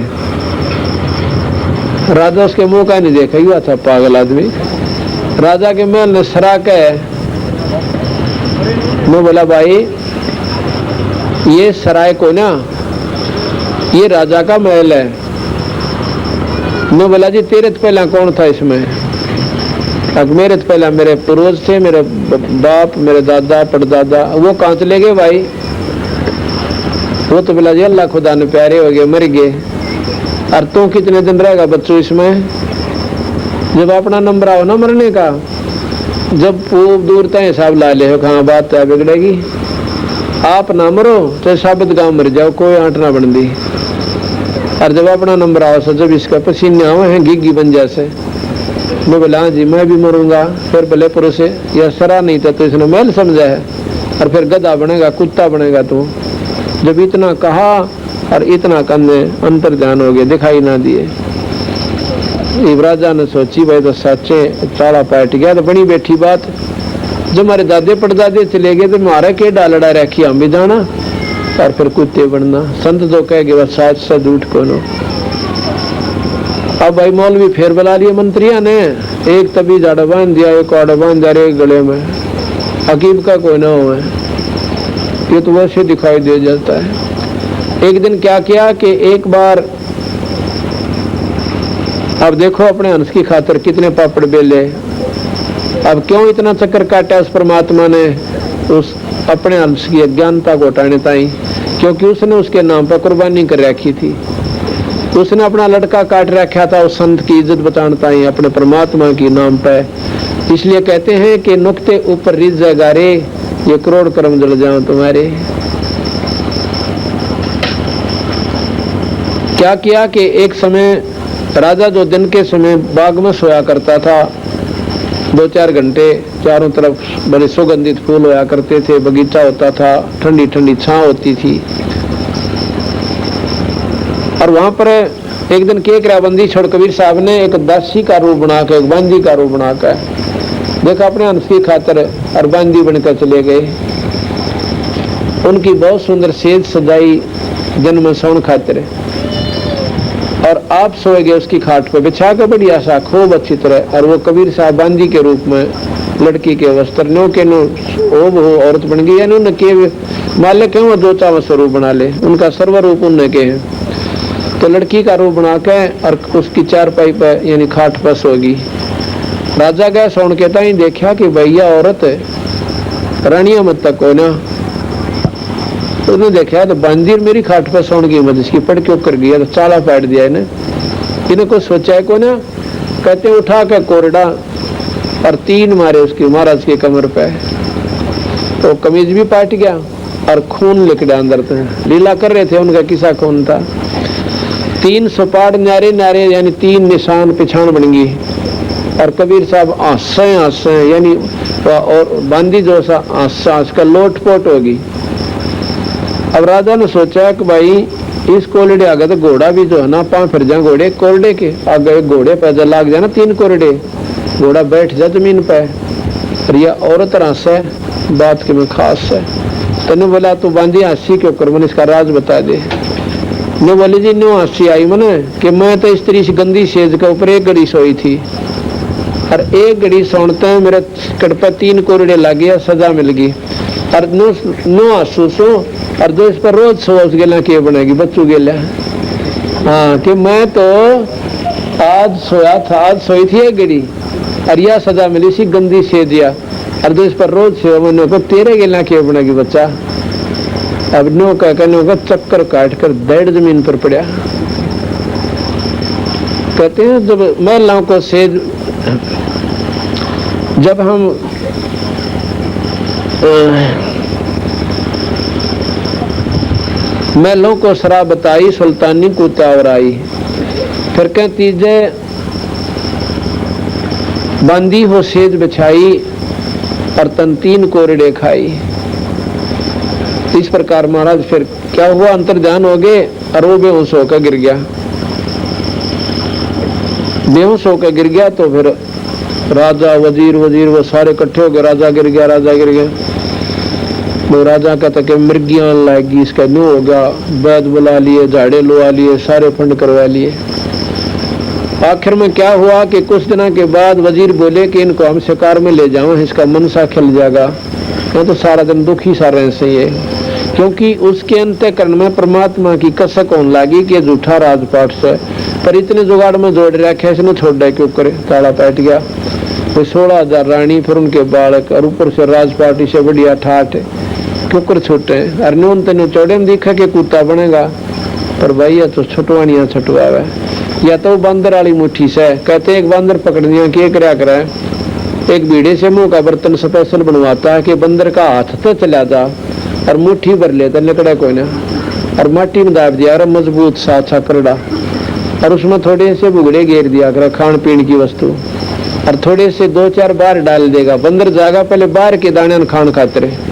राजा उसके मुंह का नहीं देखा, हुआ था पागल आदमी। राजा के महल ने सरा के मैं बोला भाई ये सराय को ना, ये राजा का महल है। मैं बोला जी तेरे तो पहला कौन था इसमें? अब मेरे तो पहला मेरे पूर्वज थे, मेरे बाप, मेरे दादा, परदादा। वो कहाँ चले गए भाई? वो तो बोला जी अल्लाह खुदा ने प्यारे हो गए, मर गए। और तू कितने दिन रहेगा बच्चों इसमें? जब अपना नंबर आओ ना मरने का, जब खूब दूर तक हिसाब ला ले, कहाँ बात है बिगड़ेगी। आप ना मरो तो साबित गाँव मर जाओ, कोई आंट ना बन दी। और जब अपना नंबर आओ सो जब इसका पसीने आवे हैं गिग्गी बन जैसे, मैं बोला हाँ जी मैं भी मरूंगा। फिर भले पुरुष या सरा नहीं था तो इसने महल समझा है, और फिर गधा बनेगा, कुत्ता बनेगा। तो जब इतना कहा और इतना करने अंतर ध्यान हो गया, दिखाई ना दिए। राजा ने सोची भाई तो सच्चे ताला पाट गया, तो बड़ी बैठी बात। जब हमारे दादे पड़दादे चले गए तो हमारा के डालड़ा रखी, हम भी जाना और फिर कुत्ते बनना। संत तो कह गए बस साथ से झूठ कोनो। अब भाई मौलवी फिर बुला लिए मंत्रिया ने, एक तभी जाड़ा बांध दिया, एक आड़ा बांध दिया, एक गले में। हकीम का कोई ना हो, ये तो वैसे दिखाई दे जाता है। एक दिन क्या किया कि एक बार, अब देखो अपने हंस की खातिर कितने पापड़ बेले। अब क्यों इतना चक्कर काटा उस परमात्मा ने उस अपने हंस की अज्ञानता को हटाने ताई? क्योंकि उसने उसके नाम पर कुर्बानी कर रखी थी। उसने अपना लड़का काट रखा था उस संत की इज्जत बचाने ताई, अपने परमात्मा की नाम पर। इसलिए कहते हैं कि नुक्ते ऊपर रिज गारे, ये करोड़ कर्म जल जाओ तुम्हारे। क्या किया कि एक समय राजा जो दिन के समय बाग में सोया करता था, 2-4 घंटे चारों तरफ बड़े सुगंधित फूल होया करते थे, बगीचा होता था, ठंडी ठंडी छांव होती थी। और वहां पर एक दिन केकरा बंदी छोड़ कबीर साहब ने एक दासी का रूप बनाकर, एक बांदी का रूप बनाकर देखा अपने हंस की खातिर, और बांदी बनकर चले गए। उनकी बहुत सुंदर सेज सजाई जन्म सौन खातिर, और आप सोए गए उसकी खाट पर बिछा कर बढ़िया सा खूब अच्छी तरह। और वो कबीर साहब बांदी के रूप में लड़की के वस्त्र नो के नो हो औरत बन गई, यानी उन्हें के मालिक क्यों 2-4 स्वरूप बना ले, उनका सर्व रूप उन्हें के हैं। तो लड़की का रूप बना के और उसकी चारपाई पर यानी खाट पर सोगी। राजा गया सौन के ताई, देखा कि भैया औरत रानिया मत तक हो ना। उसने देखा तो बांदी मेरी खाट पर सौन की मत, इसकी पड़ क्यों कर गया, तो चाला पैट दिया इन्हें कुछ सोचा है को ना। कहते उठा के कोरडा और 3 मारे उसकी महाराज की कमर पे, तो कमीज भी पाट गया और खून लिख दिया अंदर। लीला कर रहे थे, उनका किसा खून था। 3 सपाट नारे नारे यानी 3 निशान पिछाण बन गई। और कबीर साहब आंसे यानी और बांदी जो सा आंस का लोटपोट होगी। अब राजा ने सोचा कि भाई इस कोरडे आगे तो घोड़ा भी जो है ना, 5 फिर जा घोड़े कोरडे के आगे, घोड़े पैदल लाग जाना 3 कोरडे, घोड़ा बैठ जा जमीन पे। और यह औरत रस है बात के में खास है। तने बोला तू बांधी हंसी क्यों कर, मैंने इसका राज बता दे। ने बोली जी न्यू हंसी आई मैंने कि मैं तो स्त्री से गंदी सेज के ऊपर एक घड़ी सोई थी, और एक घड़ी सोनते हैं मेरे कड़ पे 3 कोरडे लग गया, सजा मिल गई। और नो आंसू सो, और जो इस पर रोज सो उस गेला के बनेगी बच्चू गेला। हाँ कि मैं तो आज सोया था, आज सोई थी एक घड़ी, और यह सजा मिली सी गंदी सेजिया, और जो इस पर रोज सो मैंने को तेरे गेला के बनेगी बच्चा। अब नो कहने का चक्कर काट कर बैठ जमीन पर पड़ा। कहते हैं जब महिलाओं को सेज, जब हम महलों को शराब बताई, सुल्तानी को त्यावर आई। फिर कहती जे बांदी हो सेज बिछाई, और तन 3 कोरडे खाई। इस प्रकार महाराज फिर क्या हुआ, अंतर ध्यान हो गए और वो बेहोश होकर गिर गया। बेहोश होकर गिर गया तो फिर राजा वजीर वो सारे इकट्ठे हो गए। राजा गिर गया। वो राजा का तक मृगियां लाएगी, इसका न्यू हो गया। वैद बुला लिए, झाड़े लुआ लिए, सारे फंड करवा लिए। आखिर में क्या हुआ कि कुछ दिनों के बाद वजीर बोले कि इनको हम शिकार में ले जाओ, इसका मनसा खिल जाएगा। तो सारा दिन दुखी सा रहे से ये, क्योंकि उसके अंतःकरण में परमात्मा की कसक होने लगी कि झूठा राजपाट से, पर इतने जुगाड़ में जोड़ रखे इसने छोड़ दे क्यों करे, ताला बैठ गया। 16,000 रानी, फिर उनके बालक, और ऊपर से राजपाटी से बढ़िया ठाठ, ठोकर छोटे और न्यून तेन चौड़े में दिखा के कुत्ता बनेगा, पर भाई ये तो छुटवानिया छुटवावे। या तो बंदर वाली मुट्ठी से कहते एक बंदर पकड़ दिया कि क्या करे, एक बीड़े से मुंह का बर्तन स्पेशल बनवाता है कि बंदर का हाथ तो चला जा और मुट्ठी भर लेता निकड़ा कोई ना, और माटी में दाब दिया और मजबूत सा अच्छा करड़ा, और उसमें थोड़े से बुगड़े घेर दिया कर खान पीन की वस्तु, और थोड़े से 2-4 बार डाल देगा। बंदर जागा पहले बाहर के दाने खान खाते रहे,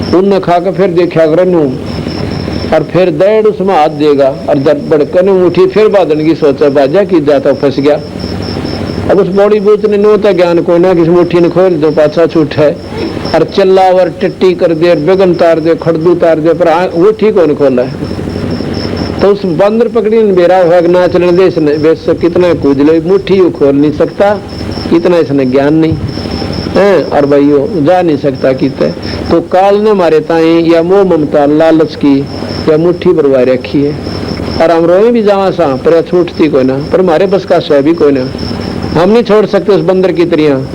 उन खा कर फिर देखा कर और फिर दर्द उसमें हाथ देगा और बड़कन उठी फिर बादन की सोचा बाजा की जाता फंस गया। अब उस बॉडी बूथ ने नोता ज्ञान को ना किस मुट्ठी ने खोल दो पाछा छूट है और चिल्लावर टट्टी कर दे, बेगन तार दे, खड़दू तार दे, पर वो ठीक होने खोला है। तो उस बंदर पकड़ी ने बेरा हुआ ना चलने दे, इसने बेस कितना कूद लो, मुट्ठी वो खोल नहीं सकता, इतना इसने ज्ञान नहीं है, और भाई वो जा नहीं सकता कितने। तो काल ने मारे ताई या मोह ममता लालच की या मुट्ठी बरवा रखी है, और हम रोए भी जावा सा पर छूटती कोई ना, पर हमारे बस का सह भी कोई ना, हम नहीं छोड़ सकते उस बंदर की तरह।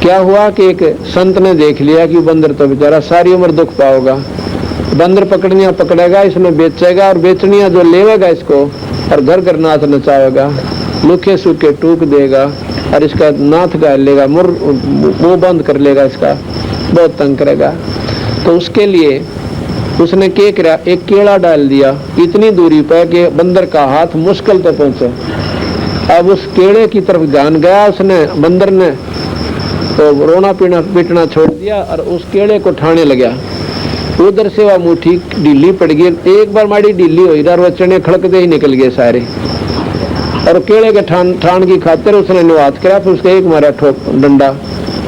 क्या हुआ कि एक संत ने देख लिया कि बंदर तो बेचारा सारी उम्र दुख पाओगा, बंदर पकड़निया पकड़ेगा, इसमें बेचेगा और बेचनिया जो लेवेगा इसको और घर घर नाथ नचावेगा, लुखे सूखे टूक देगा और इसका नाथ गाल लेगा, मुंह बंद कर लेगा, इसका बहुत तंग करेगा। तो उसके लिए उसने क्या किया, एक केला डाल दिया इतनी दूरी पर कि बंदर का हाथ मुश्किल तक पहुंचे। अब उस केले की तरफ जान गया उसने, बंदर ने तो रोना पीटना छोड़ दिया और उस केले को ठाने लगा। उधर से वह मुट्ठी ढीली पड़ गई, एक बार माड़ी ढीली हुई और वह चने खड़कते ही निकल गए सारे, और केले के ठान की खातिर उसने निवात करा, फिर उसके एक मारा ठोक डंडा,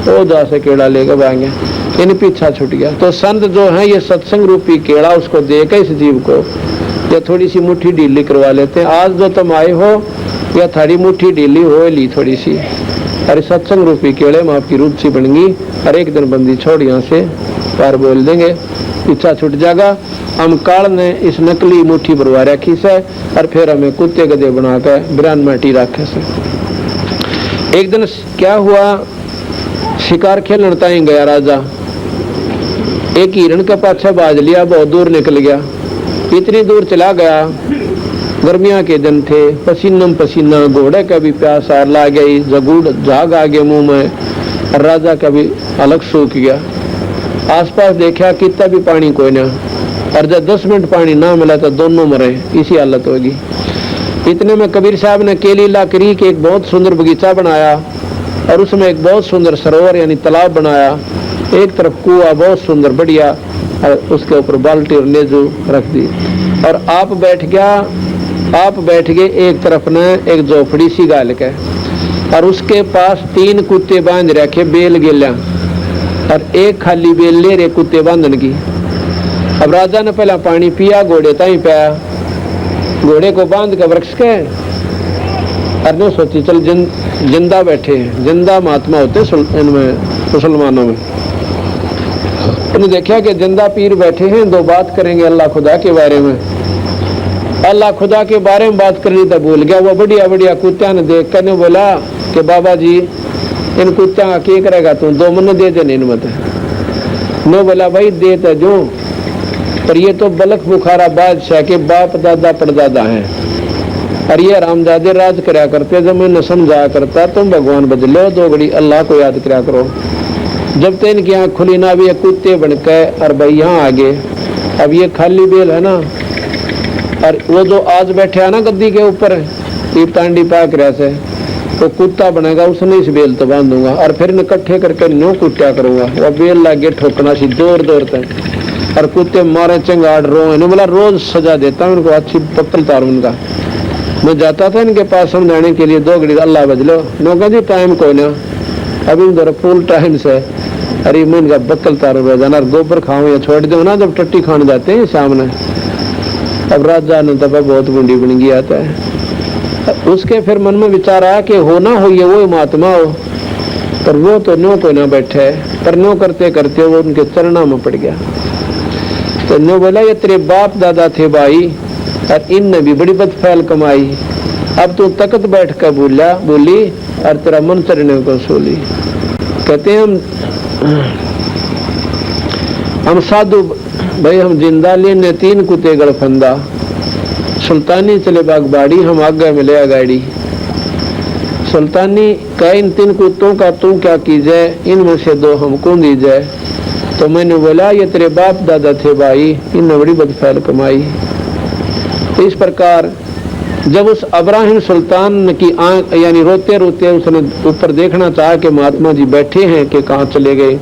वो जा से केला लेकर भागे, इन पीछा छूट गया। तो संत जो है ये सत्संग रूपी केला उसको देकर इस जीव को या थोड़ी सी मुट्ठी ढीली करवा लेते हैं। आज जो तुम आए हो या थारी मुट्ठी ढीली हो ली थोड़ी सी, अरे सत्संग रूपी केले में आपकी रुचि बन गई, और एक दिन बंदी छोड़ यहाँ से पार बोल देंगे, पीछा छूट जाएगा। हम काल ने इस नकली मुट्ठी भरवा रखी से और फिर हमें कुत्ते गधे बना कर बिरान माटी रखे से। एक दिन क्या हुआ, शिकार खेलने ताई गया राजा, एक हिरण के पाछे बाज लिया, बहुत दूर निकल गया, इतनी दूर चला गया, गर्मियां के दिन थे, पसीना पसीना, घोड़े का भी प्यास आ ला गई, जगूड़ झाग आ गया मुंह में, और राजा का भी अलग सूख गया। आसपास देखा कितना भी पानी कोई ना, और जब 10 मिनट पानी ना मिला तो दोनों मरे, इसी हालत होगी। इतने में कबीर साहब ने केली लाकड़ी के एक बहुत सुंदर बगीचा बनाया और उसमें एक बहुत सुंदर सरोवर यानी तालाब बनाया, एक तरफ कुआ बहुत सुंदर बढ़िया, और उसके ऊपर बाल्टी और लेजू रख दी, और आप बैठ गए एक तरफ ने एक झोपड़ी सी गाल के, और उसके पास 3 कुत्ते बांध रखे बेल गेल्या, और एक खाली बेल ले रहे कुत्ते बांधन की। अब राजा ने पहला पानी पिया, घोड़े ताई पाया, घोड़े को बांध के वृक्ष के, और सोची चल जिंदा बैठे, जिंदा महात्मा होते इनमें मुसलमानों में, उन्हें देखा कि जिंदा पीर बैठे हैं, 2 बात करेंगे अल्लाह खुदा के बारे में। अल्लाह खुदा के बारे में बात करनी तो भूल गया। वो बढ़िया बढ़िया कुत्ता ने देख कर बोला कि बाबा जी इन कुत्ता का क्या करेगा तू, 2 मन दे दे नहीं मत। नो बोला भाई दे तो जो, पर ये तो बलख बुखारा बादशाह के बाप दादा परदादा हैं, और ये रामजादे राज कराया करते, जब मैं न समझाया करता तुम भगवान बदलो, 2 घड़ी अल्लाह को याद कराया करो। जब तक इनकी आँख खुली ना भी ये कुत्ते बनकर और भाई यहाँ आगे, अब ये खाली बेल है ना, और वो जो आज बैठे है ना गद्दी के ऊपर तांडी पाक रहा से, तो कुत्ता बनेगा, उसने इस बेल तो बांध दूंगा और फिर इकट्ठे करके न्यू कुत्ता करूंगा। वह बेल लागे ठोकना सी जोर जोर तक, और कुत्ते मारे चंगाड़ रो, इन्हें बोला रोज सजा देता हूँ उनको, अच्छी पक्कल तार उनका। मैं जाता था इनके पास समझाने के लिए, 2 घड़ी अल्लाह बदलो, नौका जी टाइम को ना अभी उधर फुल टाइम से, अरे मैं इनका बक्कल तारू रोजाना गोबर खाऊं या छोड़ दो ना, जब टट्टी खाने जाते हैं सामने। अब राजा ने तब बहुत बूंदी बन गया था। उसके फिर मन में विचार आया कि हो ना हो ये वो महात्मा हो, पर वो तो नो को ना बैठे, पर नो करते करते वो उनके चरणों में पड़ गया। तो नो बोला ये तेरे बाप दादा थे भाई, और इनने भी बड़ी बदफैल कमाई, अब तू तकत बैठ कर बोली और तेरा मन चढ़ने को सोली। कहते हैं हम साधु भाई हम जिंदा लेने 3 कुत्ते गड़फंदा, सुल्तानी चले बागबाड़ी, हम आगे मिले गाड़ी। सुल्तानी कह इन 3 कुत्तों का तू क्या कीजिए, इनमें से 2 हमको दीजिए। तो मैंने बोला ये तेरे बाप दादा थे भाई, इनने बड़ी बदफैल कमाई। तो इस प्रकार जब उस अब्राहिम सुल्तान की आंख यानी रोते रोते उसने ऊपर देखना चाहा कि महात्मा जी बैठे हैं कि कहाँ चले गए,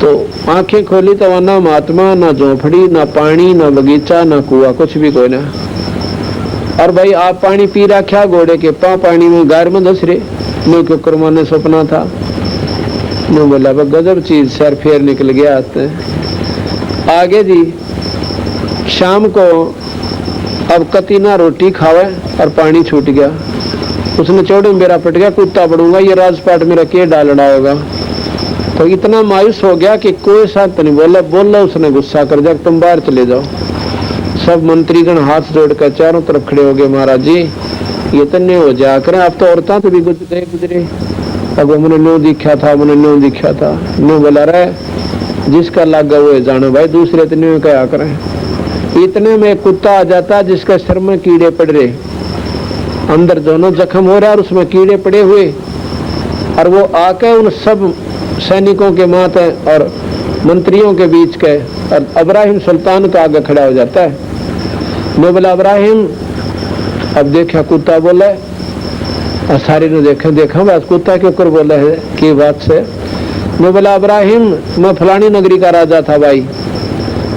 तो आंखें खोली तो वहाँ ना महात्मा, ना झोंपड़ी, ना पानी, ना बगीचा, ना कुआ, कुछ भी कोई ना। और भाई आप पानी पी रखा घोड़े के पानी में गार में धस रहे, नो क्यों करवाने सपना था। नो बोला गजब चीज, सर फेर निकल गया। आगे जी शाम को अब कतीना रोटी खावे और पानी छूट गया, उसने चौड़े में मेरा पट गया, कुत्ता पड़ूंगा, ये राजपाट मेरा के डालड़ा होगा। तो इतना मायूस हो गया कि कोई साथ नहीं बोला उसने गुस्सा कर दिया, तुम बाहर चले जाओ। सब मंत्रीगण हाथ जोड़कर चारों तरफ खड़े हो गए, महाराज जी ये तन्ने हो जा करें, आप तो औरतां तो भी गुजरे। अब मैंने नो दिखा था, मैंने नो दिखा था, नो बोला रहे जिसका लागा वो जानो भाई, दूसरे तन्ने क्या करें। इतने में कुत्ता आ जाता जिसके सिर में कीड़े पड़ रहे, अंदर दोनों जख्म हो रहा और उसमें कीड़े पड़े हुए, और वो आके उन सब सैनिकों के माथे और मंत्रियों के बीच के और अब्राहिम सुल्तान का आगे खड़ा हो जाता है। मैं बोला अब्राहिम, अब देखा कुत्ता बोला, और सारे ने देखा बस कुत्ता के ऊपर बोला है की बात से। मैं बोला अब्राहिम, मैं फलानी नगरी का राजा था भाई,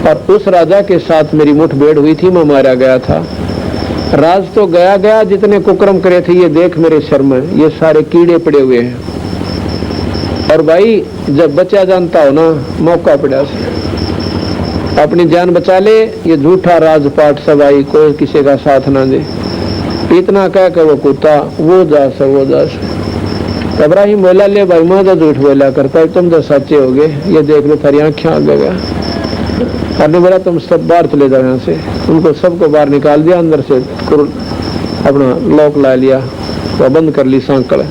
और उस राजा के साथ मेरी मुठभेड़ हुई थी, मैं मारा गया था। राज तो गया, जितने कुकर्म करे थे ये देख मेरे सिर में ये सारे कीड़े पड़े हुए हैं। और भाई जब बचा जानता हो ना, मौका पड़ा से अपनी जान बचा ले, ये झूठा राजपाट सब आई, कोई किसी का साथ ना दे। इतना कह कर वो कुत्ता वो जा से। इब्राहिम बोला ले भाई मैं तो झूठ बोला करता है, तुम तो सच्चे हो गए, ये देख लो थारी आंखें आ गया। और बोला तुम सब बाहर चले जाओ यहाँ से। उनको सबको बाहर निकाल दिया, अंदर से अपना लॉक ला लिया, तो बंद कर ली सांकड़।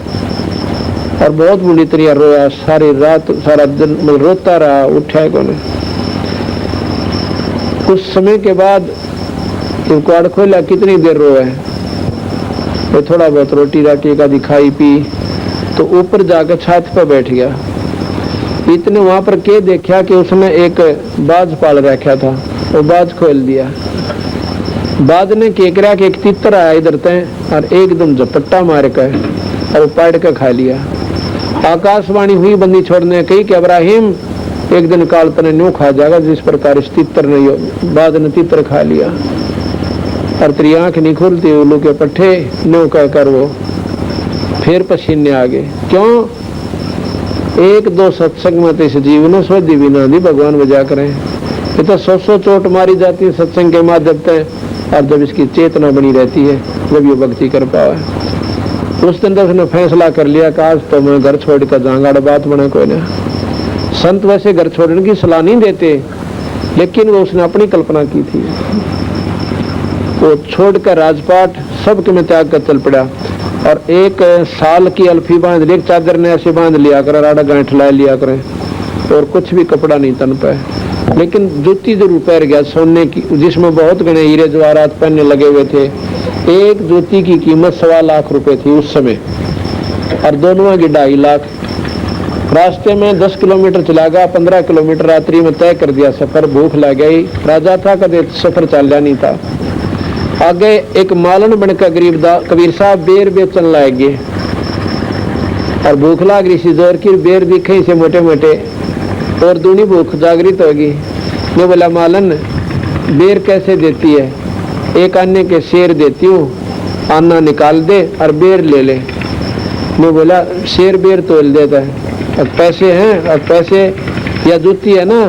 और बहुत बुरी तरह रोया, सारी रात सारा दिन रोता रहा, उठा कोने। कुछ समय के बाद क्वाड़ खोला, कितनी देर रोया है, तो थोड़ा बहुत रोटी राटी का दिखाई पी, तो ऊपर जाकर छत पर बैठ गया। इतने वहां पर के देखा कि उसने एक बाज पाल रखा था, वो बाज खोल दिया। बाज ने के करा कि एक तितर आया इधर तय और एकदम झपट्टा मार कर और पाड़ कर खा लिया। आकाशवाणी हुई बंदी छोड़ने कही कि अब्राहिम एक दिन काल तने न्यू खा जाएगा जिस प्रकार इस तितर ने बाज ने तितर खा लिया। और तेरी आंख नहीं खुलती, उल्लू के पट्टे न्यू कहकर वो फिर पसीने आ गए। क्यों? 1-2 सत्संग में तो इस जीवन सोधी भी ना दी भगवान बजा करें। ये तो 100 चोट मारी जाती है सत्संग के माध्यम से, और जब इसकी चेतना बनी रहती है जब ये भक्ति कर पावे। उस दिन तो उसने फैसला कर लिया कि आज तो मैं घर छोड़ कर जाऊंगा, बात बना कोई ना। संत वैसे घर छोड़ने की सलाह नहीं देते, लेकिन वो उसने अपनी कल्पना की थी। वो छोड़कर राजपाट सबके में त्याग कर चल पड़ा, और 1 साल की अल्फी बांध ली, एक चादर ने ऐसे बांध लिया कर, राड़ा गांठ ला लिया करें, और कुछ भी कपड़ा नहीं तन पे। लेकिन जूती जरूर पैर गया सोने की, जिसमें बहुत घने हीरे जवाहरात पहनने लगे हुए थे। एक जूती की कीमत 1.25 लाख रुपए थी उस समय, और दोनों की 2.5 लाख। रास्ते में 10 किलोमीटर चला गया, 15 किलोमीटर रात्रि में तय कर दिया सफर। भूख लग गई, राजा था, कदे सफर चल नहीं था। आगे एक मालन बनकर गरीब कबीर साहब बेर बेचन लाग गए, और भूख लाग रही सी जोर की, बेर दिखे से मोटे मोटे, और दूनी भूख जागृत होगी। मैं बोला मालन बेर कैसे देती है? एक आने के शेर देती हूँ, आना निकाल दे और बेर ले ले। मैं बोला शेर बेर तोल देता है, अब पैसे हैं, अब पैसे या जूती है ना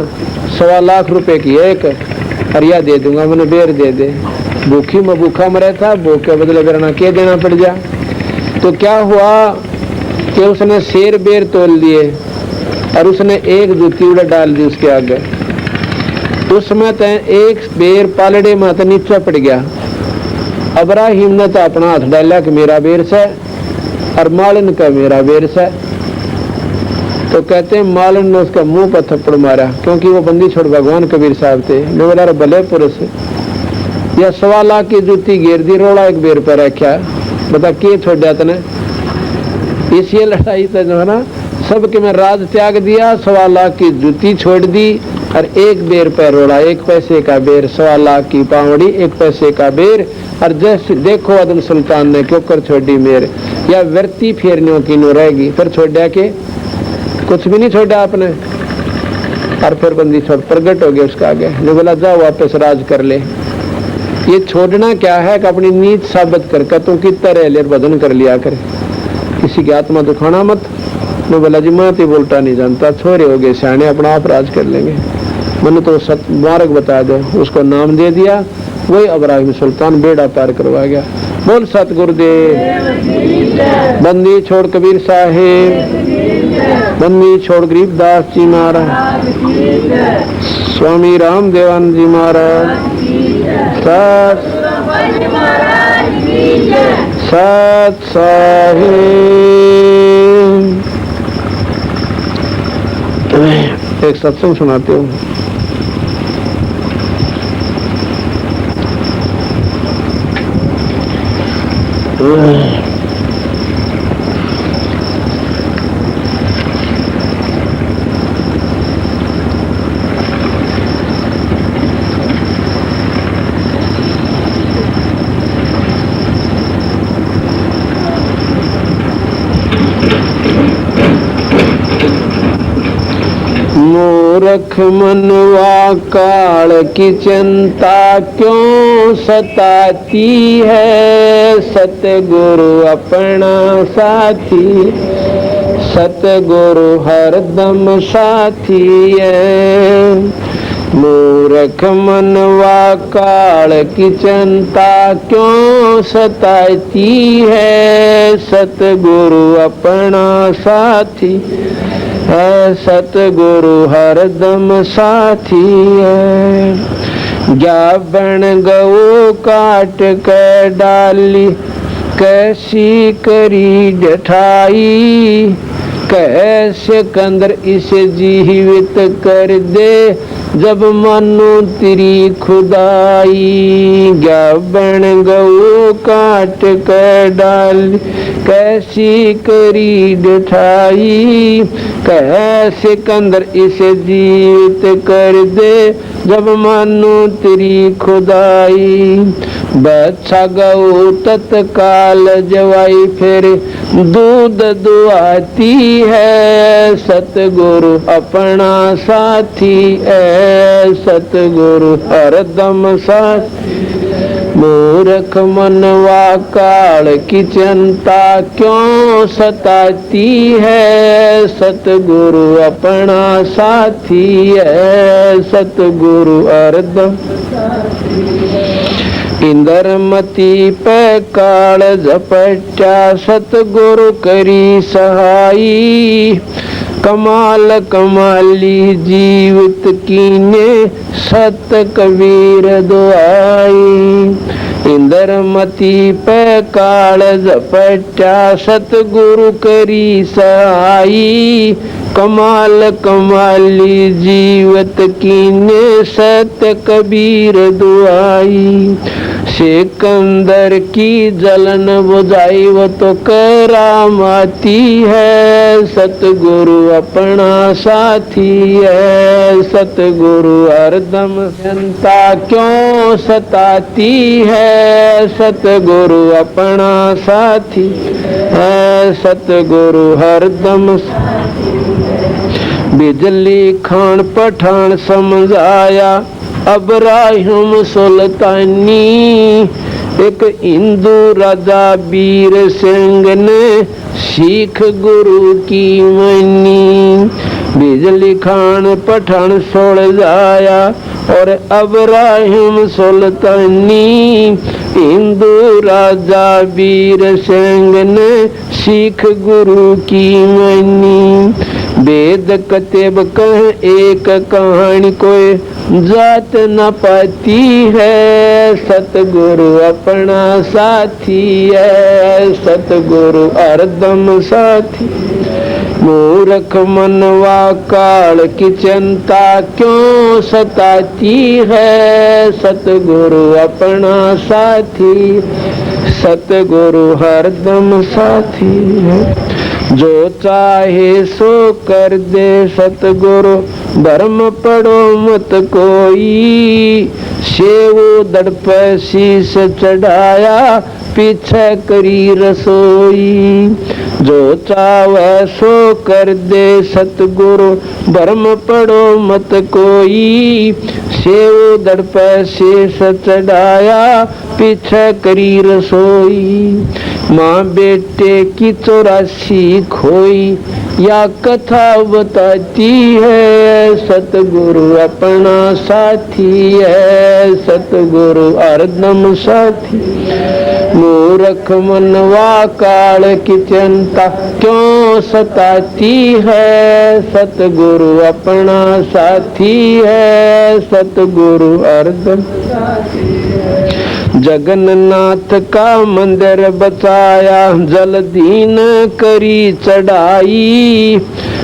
1.25 लाख रुपए की एक, और या दे दूंगा, मैंने बेर दे दे। भूखी में भूखा मरा था, भूख के बदले करना के देना पड़ गया। तो क्या हुआ कि उसने शेर बेर तोल दिए, और उसने एक जूती उड़ा डाल दी उसके आगे। उसमें तो एक बेर पालड़े में तो नीचे पड़ गया। अब्राहिम ने तो अपना हाथ डाला कि मेरा बेर से, और मालन का मेरा बेर से। तो कहते हैं मालन ने उसका मुंह पर थप्पड़ मारा, क्योंकि वो बंदी छोड़ भगवान कबीर साहब थे। मैं बोला भले पुरुष, या 1.25 लाख की जूती घेर दी, रोड़ा एक बेर पर रखा, बता के छोड़ा तने। इस ये लड़ाई तो जो है ना, सबके में राज त्याग दिया, 1.25 लाख की जूती छोड़ दी और एक बेर पर रोड़ा, 1 पैसे का बेर, 1.25 लाख की पावड़ी, 1 पैसे का बेर। और जैसे देखो अदम सुल्तान ने क्यों कर छोड़ी मेरे, या व्यर्ती फेरने की नो रहेगी, फिर छोड़ा के कुछ भी नहीं छोड़ा आपने। और फिर बंदी छोड़ प्रगट हो गया उसका आगे, ने बोला जाओ वापस राज कर ले। ये छोड़ना क्या है कि अपनी नीच साबित करके तुम कितना रह ले भजन कर लिया करे, किसी की आत्मा दुखाना मत। मैं बोला जी मैं तो बोलता नहीं जानता, छोरे हो गए सियाने, अपना आप राज कर लेंगे। मैंने तो मार्ग बता दो, उसको नाम दे दिया, वही इब्राहिम सुल्तान बेड़ा पार करवा गया। बोल सतगुरुदेव। बंदी छोड़ कबीर साहेब, बंदी छोड़ गरीबदास जी महाराज, स्वामी राम देवानंद जी महाराज, सत साहिब। एक सत्संग सुनाते हूँ। मूर्ख मनवा काल की चिंता क्यों सताती है, सतगुरु अपना साथी, सतगुरु हरदम साथी है। मूर्ख मनवा काल की चिंता क्यों सताती है, सतगुरु अपना साथी है, सतगुरु हरदम साथी है। ज्ञापन गौ काट के डाली, कैसी करी जठाई, कैसे कंदर इसे जीवित कर दे, जब मानो तेरी खुदाई। ज्ञापन गौ काट के डाली, कैसी करी जठाई, कैसे कंदर इसे जीवित कर दे, जब मानो तेरी खुदाई। बच्चा गौ तत्काल जवाई, फिर दूध दुआती है, सतगुरु अपना साथी है, सतगुरु हरदम साथी। मूर्ख मनवा काल की चिंता क्यों सताती है, सतगुरु अपना साथी है, सतगुरु हरदम। इंद्रमती पे काल झपटा, सतगुरु करी सहाई, कमाल कमाली जीवित कीने, सत कबीर दुआई। इंद्रमती पे काल झपटा, सतगुरु करी सहाई, कमाल कमाली जीवत कीने, सत कबीर दुआई। सिकंदर की जलन बुझाई, वो तो करामाती है, सतगुरु अपना साथी है, सतगुरु हरदम। जनता क्यों सताती है, सतगुरु अपना साथी है, सतगुरु हरदम। बिजली खान पठान समझाया, इब्राहिम सुल्तानी, एक हिंदू राजा वीर सिंह ने सिख गुरु की मनी। बिजली खान पठान समझाया और इब्राहिम सुल्तानी, हिंदू राजा वीर सिंह ने सिख गुरु की मनी। वेद कतेब कह एक कहानी, कोई जात न पाती है, सतगुरु अपना साथी है, सतगुरु हरदम साथी। मूर्ख मनवा काल की चिंता क्यों सताती है, सतगुरु अपना साथी, सतगुरु हरदम साथी है। जो चाहे सो कर दे सतगुरु, भरम पड़ो मत कोई, सेवो दड़ पर शीश चढ़ाया, पीछे करी रसोई। जो चाहे सो कर दे सतगुरु, भरम पड़ो मत कोई, सेवो दड़ पर शीश चढ़ाया, पीछे करी रसोई। माँ बेटे की 84 खोई, या कथा बताती है, सतगुरु अपना साथी है, सतगुरु हरदम साथी। मूर्ख मनवा काल की चिंता क्यों सताती है, सतगुरु अपना साथी है, सतगुरु हरदम साथी है। जगन्नाथ का मंदिर बचाया, जल्दी न करी चढ़ाई,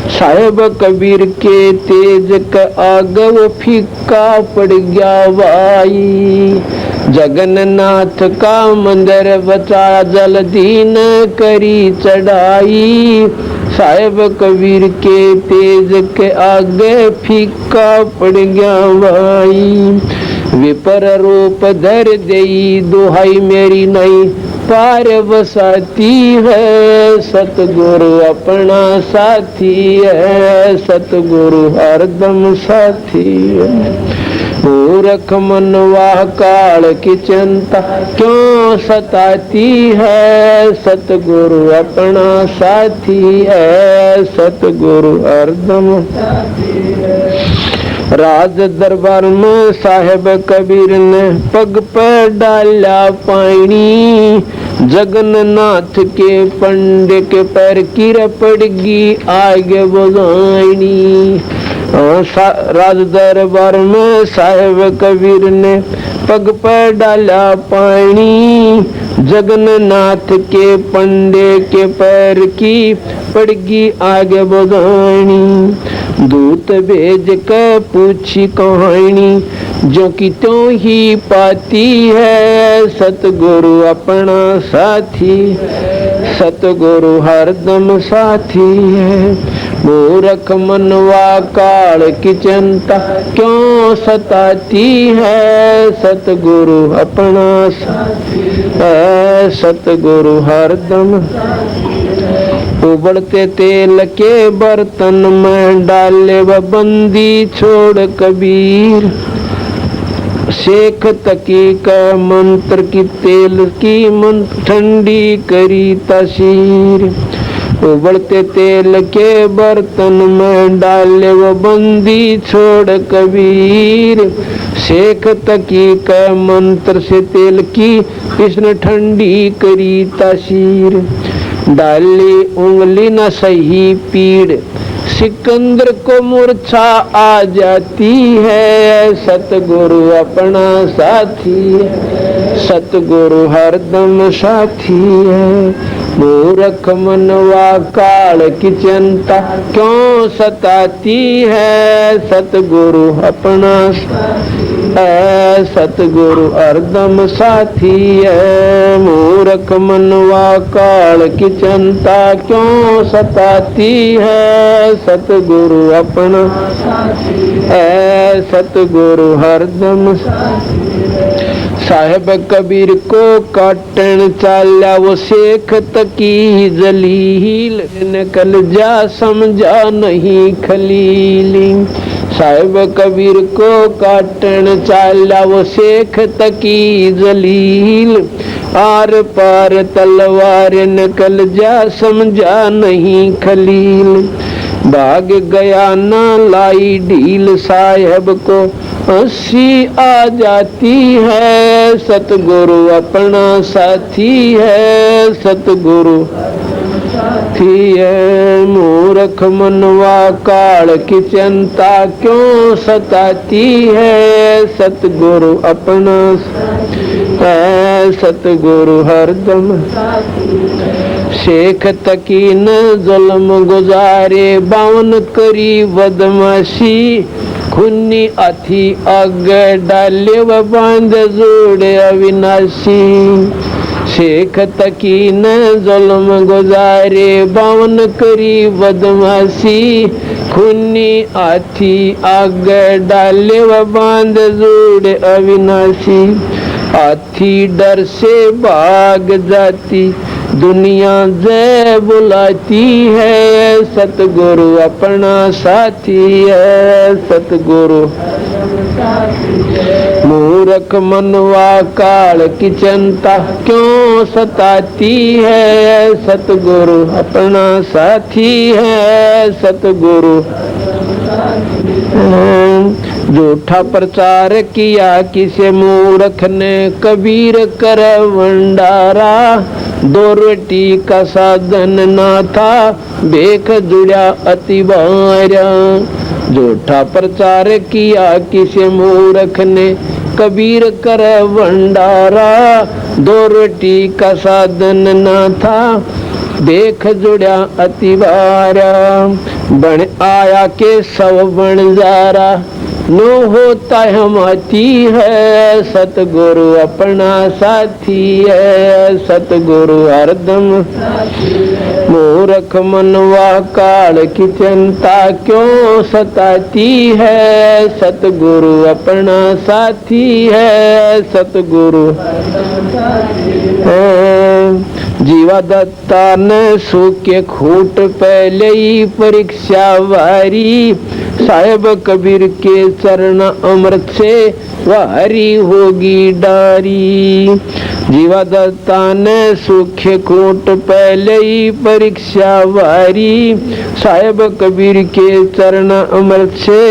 साहेब कबीर के तेज का आग वो फीका पड़ गया भाई। जगन्नाथ का मंदिर बचाया, जल्दी न करी चढ़ाई, साहेब कबीर के तेज के आगे फीका पड़ गया भाई। विपर रूप धर देई, दुहाई मेरी नहीं पार बसाती है, सतगुरु अपना साथी है, सतगुरु हरदम साथी है। मूर्ख मनवा काल की चिंता क्यों सताती है, सतगुरु अपना साथी है, सतगुरु हरदम साथी है। राज दरबार में साहेब कबीर ने पग पर डाला पानी, जगन्नाथ के पंडे के पैर कीर पड़गी आगे बुझानी। राज दरबार में साहेब कबीर ने पग पर डाला पानी, जगन्नाथ के पंडे के पैर की पड़गी आगे बुझानी। दूत भेज कर पूछी कहानी, जो कि त्यों ही पाती है, सतगुरु अपना साथी, सतगुरु हरदम साथी है। मूर्ख मनवा काल की चिंता क्यों सताती है, सतगुरु अपना साथी है, सतगुरु हरदम। उबलते तेल के बर्तन में डाले व बंदी छोड़ कबीर, शेख तकी का मंत्र की तेल की मंत्र ठंडी करी तासीर। उबलते तेल के बर्तन में डाले वो बंदी छोड़ कबीर, शेख तकी का मंत्र से तेल की इसने ठंडी करी तासीर। डाली उंगली न सही पीड़, सिकंदर को मूर्छा आ जाती है, सतगुरु अपना साथी है, सतगुरु हरदम साथी है। मूर्ख मनवा काल की चिंता क्यों सताती है, सतगुरु अपना है, सतगुरु हरदम साथी है। मूर्ख मनवा काल की चिंता क्यों सताती है, सतगुरु अपना है, सतगुरु हरदम साथी है। साहेब कबीर को काटन चाला वो शेख तकी जलील, निकल जा समझा नहीं खलीली। साहेब कबीर को काटन चाला वो शेख तकी जलील, आर पार तलवार निकल जा समझा नहीं खलील। भाग गया ना लाई ढील, साहेब को हंसी आ जाती है, सतगुरु अपना साथी है, सतगुरु थी है। मूर्ख मनवा काल की चिंता क्यों सताती है। सतगुरु अपना है, सतगुरु हरदम शेख तकीन जुल्म गुजारे। बावन करी बदमाशी खुन्नी अथी अग डाले व बांध जोड़े अविनाशी। शेख तकीन जुल्म गुजारे बावन करी बदमाशी खुन्नी आथी आग डाले व बांध जोड़े अविनाशी। हाथी डर से भाग जाती दुनिया जय बुलाती है। सतगुरु अपना साथी है, सतगुरु मूर्ख मनवा काल की चिंता क्यों सताती है। सतगुरु अपना साथी है, सतगुरु झूठा प्रचार किया किसे मूर्ख ने कबीर कर भंडारा। दो रोटी का साधन ना था भेख जुड़ा अति भारा। झूठा प्रचार किया किसे मूर्ख ने कबीर कर भंडारा। दो रोटी का साधन ना था देख जुड़ा अति भारा। बन आया के सब बन जारा नो होता हमाती है। सतगुरु अपना साथी है, सतगुरु हरदम मूर्ख मनवा काल की चिंता क्यों सताती है। सतगुरु अपना साथी है, सतगुरु जीवा दत्ता ने सूखे खूट पहले ही परीक्षा वारी। साहेब कबीर के चरण अमृत से वारी होगी डारी। जीवा दत्ता ने सूखे खूट पहले ही परीक्षा वारी। साहेब कबीर के चरण अमृत से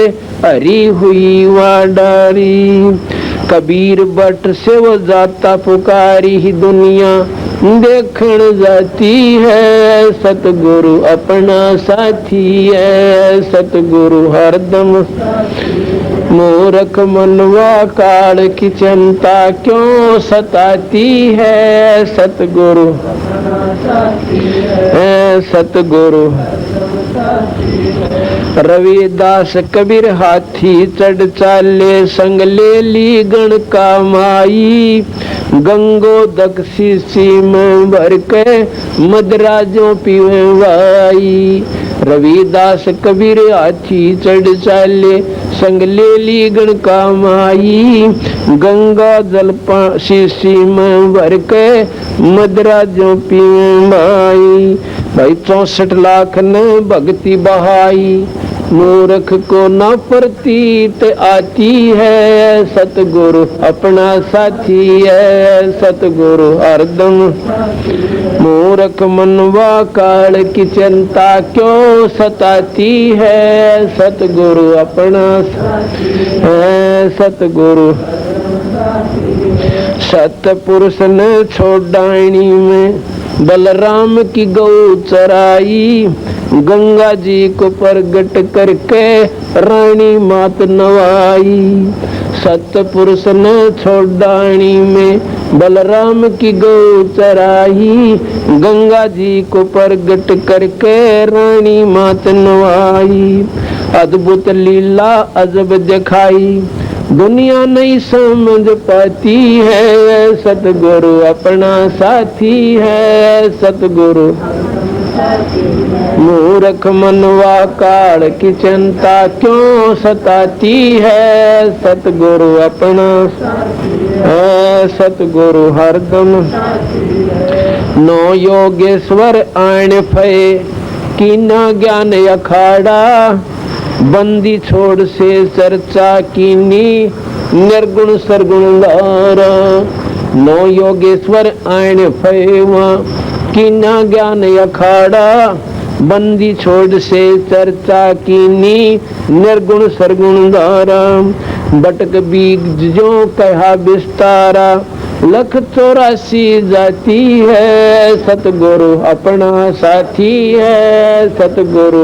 हरी हुई वह डारी। कबीर बट से वो जाता पुकारी ही दुनिया देखण जाती है। सतगुरु अपना साथी है, सतगुरु हरदम मूर्ख मनवा काल की चिंता क्यों सताती है। सतगुरु है, सतगुरु रविदास कबीर हाथी चढ़ चाले संग ले ली गण का माई। गंगो दक्षिसी में भर के मदराजों पीवे वाई। रविदास कबीर हाथी चढ़ चाले संग ले ली गण का माई। गंगा जल शीशी में भर के मदराजों पीवे भाई। भाई 64 लाख ने भक्ति बहाई मूर्ख को न प्रतीत आती है। सतगुरु अपना साथी है, सतगुरु हरदम मूर्ख मनवा काल की चिंता क्यों सताती है। सतगुरु अपना है, सतगुरु सतपुरुष ने छोड़ानी में बलराम की गौ चराई। गंगा जी को प्रगट करके रानी मात नवाई। सतपुरुष ने छोड़ानी में बलराम की गौ चराई। गंगा जी को प्रगट करके रानी मात नवाई। अद्भुत लीला अजब दिखाई दुनिया नहीं समझ पाती है। सतगुरु अपना साथी है, सतगुरु मूर्ख मनवा काल की चिंता क्यों सताती है। सतगुरु अपना है, सतगुरु हरदम नो योगेश्वर आण फे की न ज्ञान अखाड़ा। बंदी छोड़ से चर्चा कीनी निर्गुण सरगुण लारा। नो योगेश्वर आण फैवा की न ज्ञान अखाड़ा। बंदी छोड़ से चर्चा कीनी निर्गुण सरगुण दारा। बटक बीज जो कहा विस्तारा लख 84 जाती है, सतगुरु अपना साथी है। सतगुरु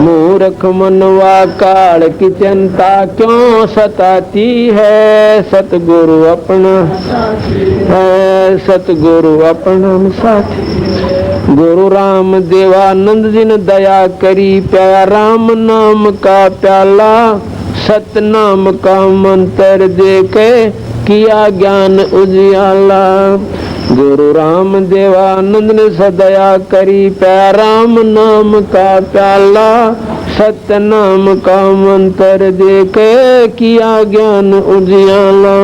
मूर्ख मनवा काल की चिंता क्यों सताती है। सतगुरु अपना है, सतगुरु अपना साथी। गुरु राम देवानंद जी ने दया करी, प्यारा राम नाम का प्याला, सत नाम का मंत्र दे के किया ज्ञान उजियाला। गुरु राम देवानंद ने सदया करी, प्यारा राम नाम का प्याला, सत्य नाम का मंत्र दे के किया ज्ञान उजियाला।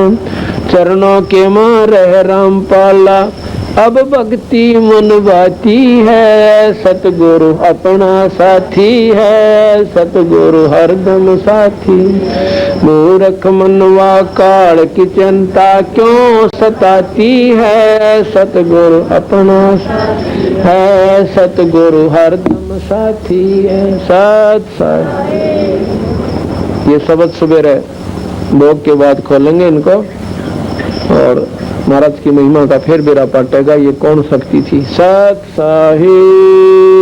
चरणों के मां रह राम पाला, अब भक्ति मन बाती है। सतगुरु अपना साथी है, सतगुरु हरदम साथी। मूर्ख मनवा काल की चिंता क्यों सताती है। सतगुरु अपना है, सतगुरु हरदम साथी है। सत ये शब्द सुबह भोग के बाद खोलेंगे इनको और महाराज की महिमा का फिर बेरा पाटेगा। ये कौन शक्ति थी। सत साहिब।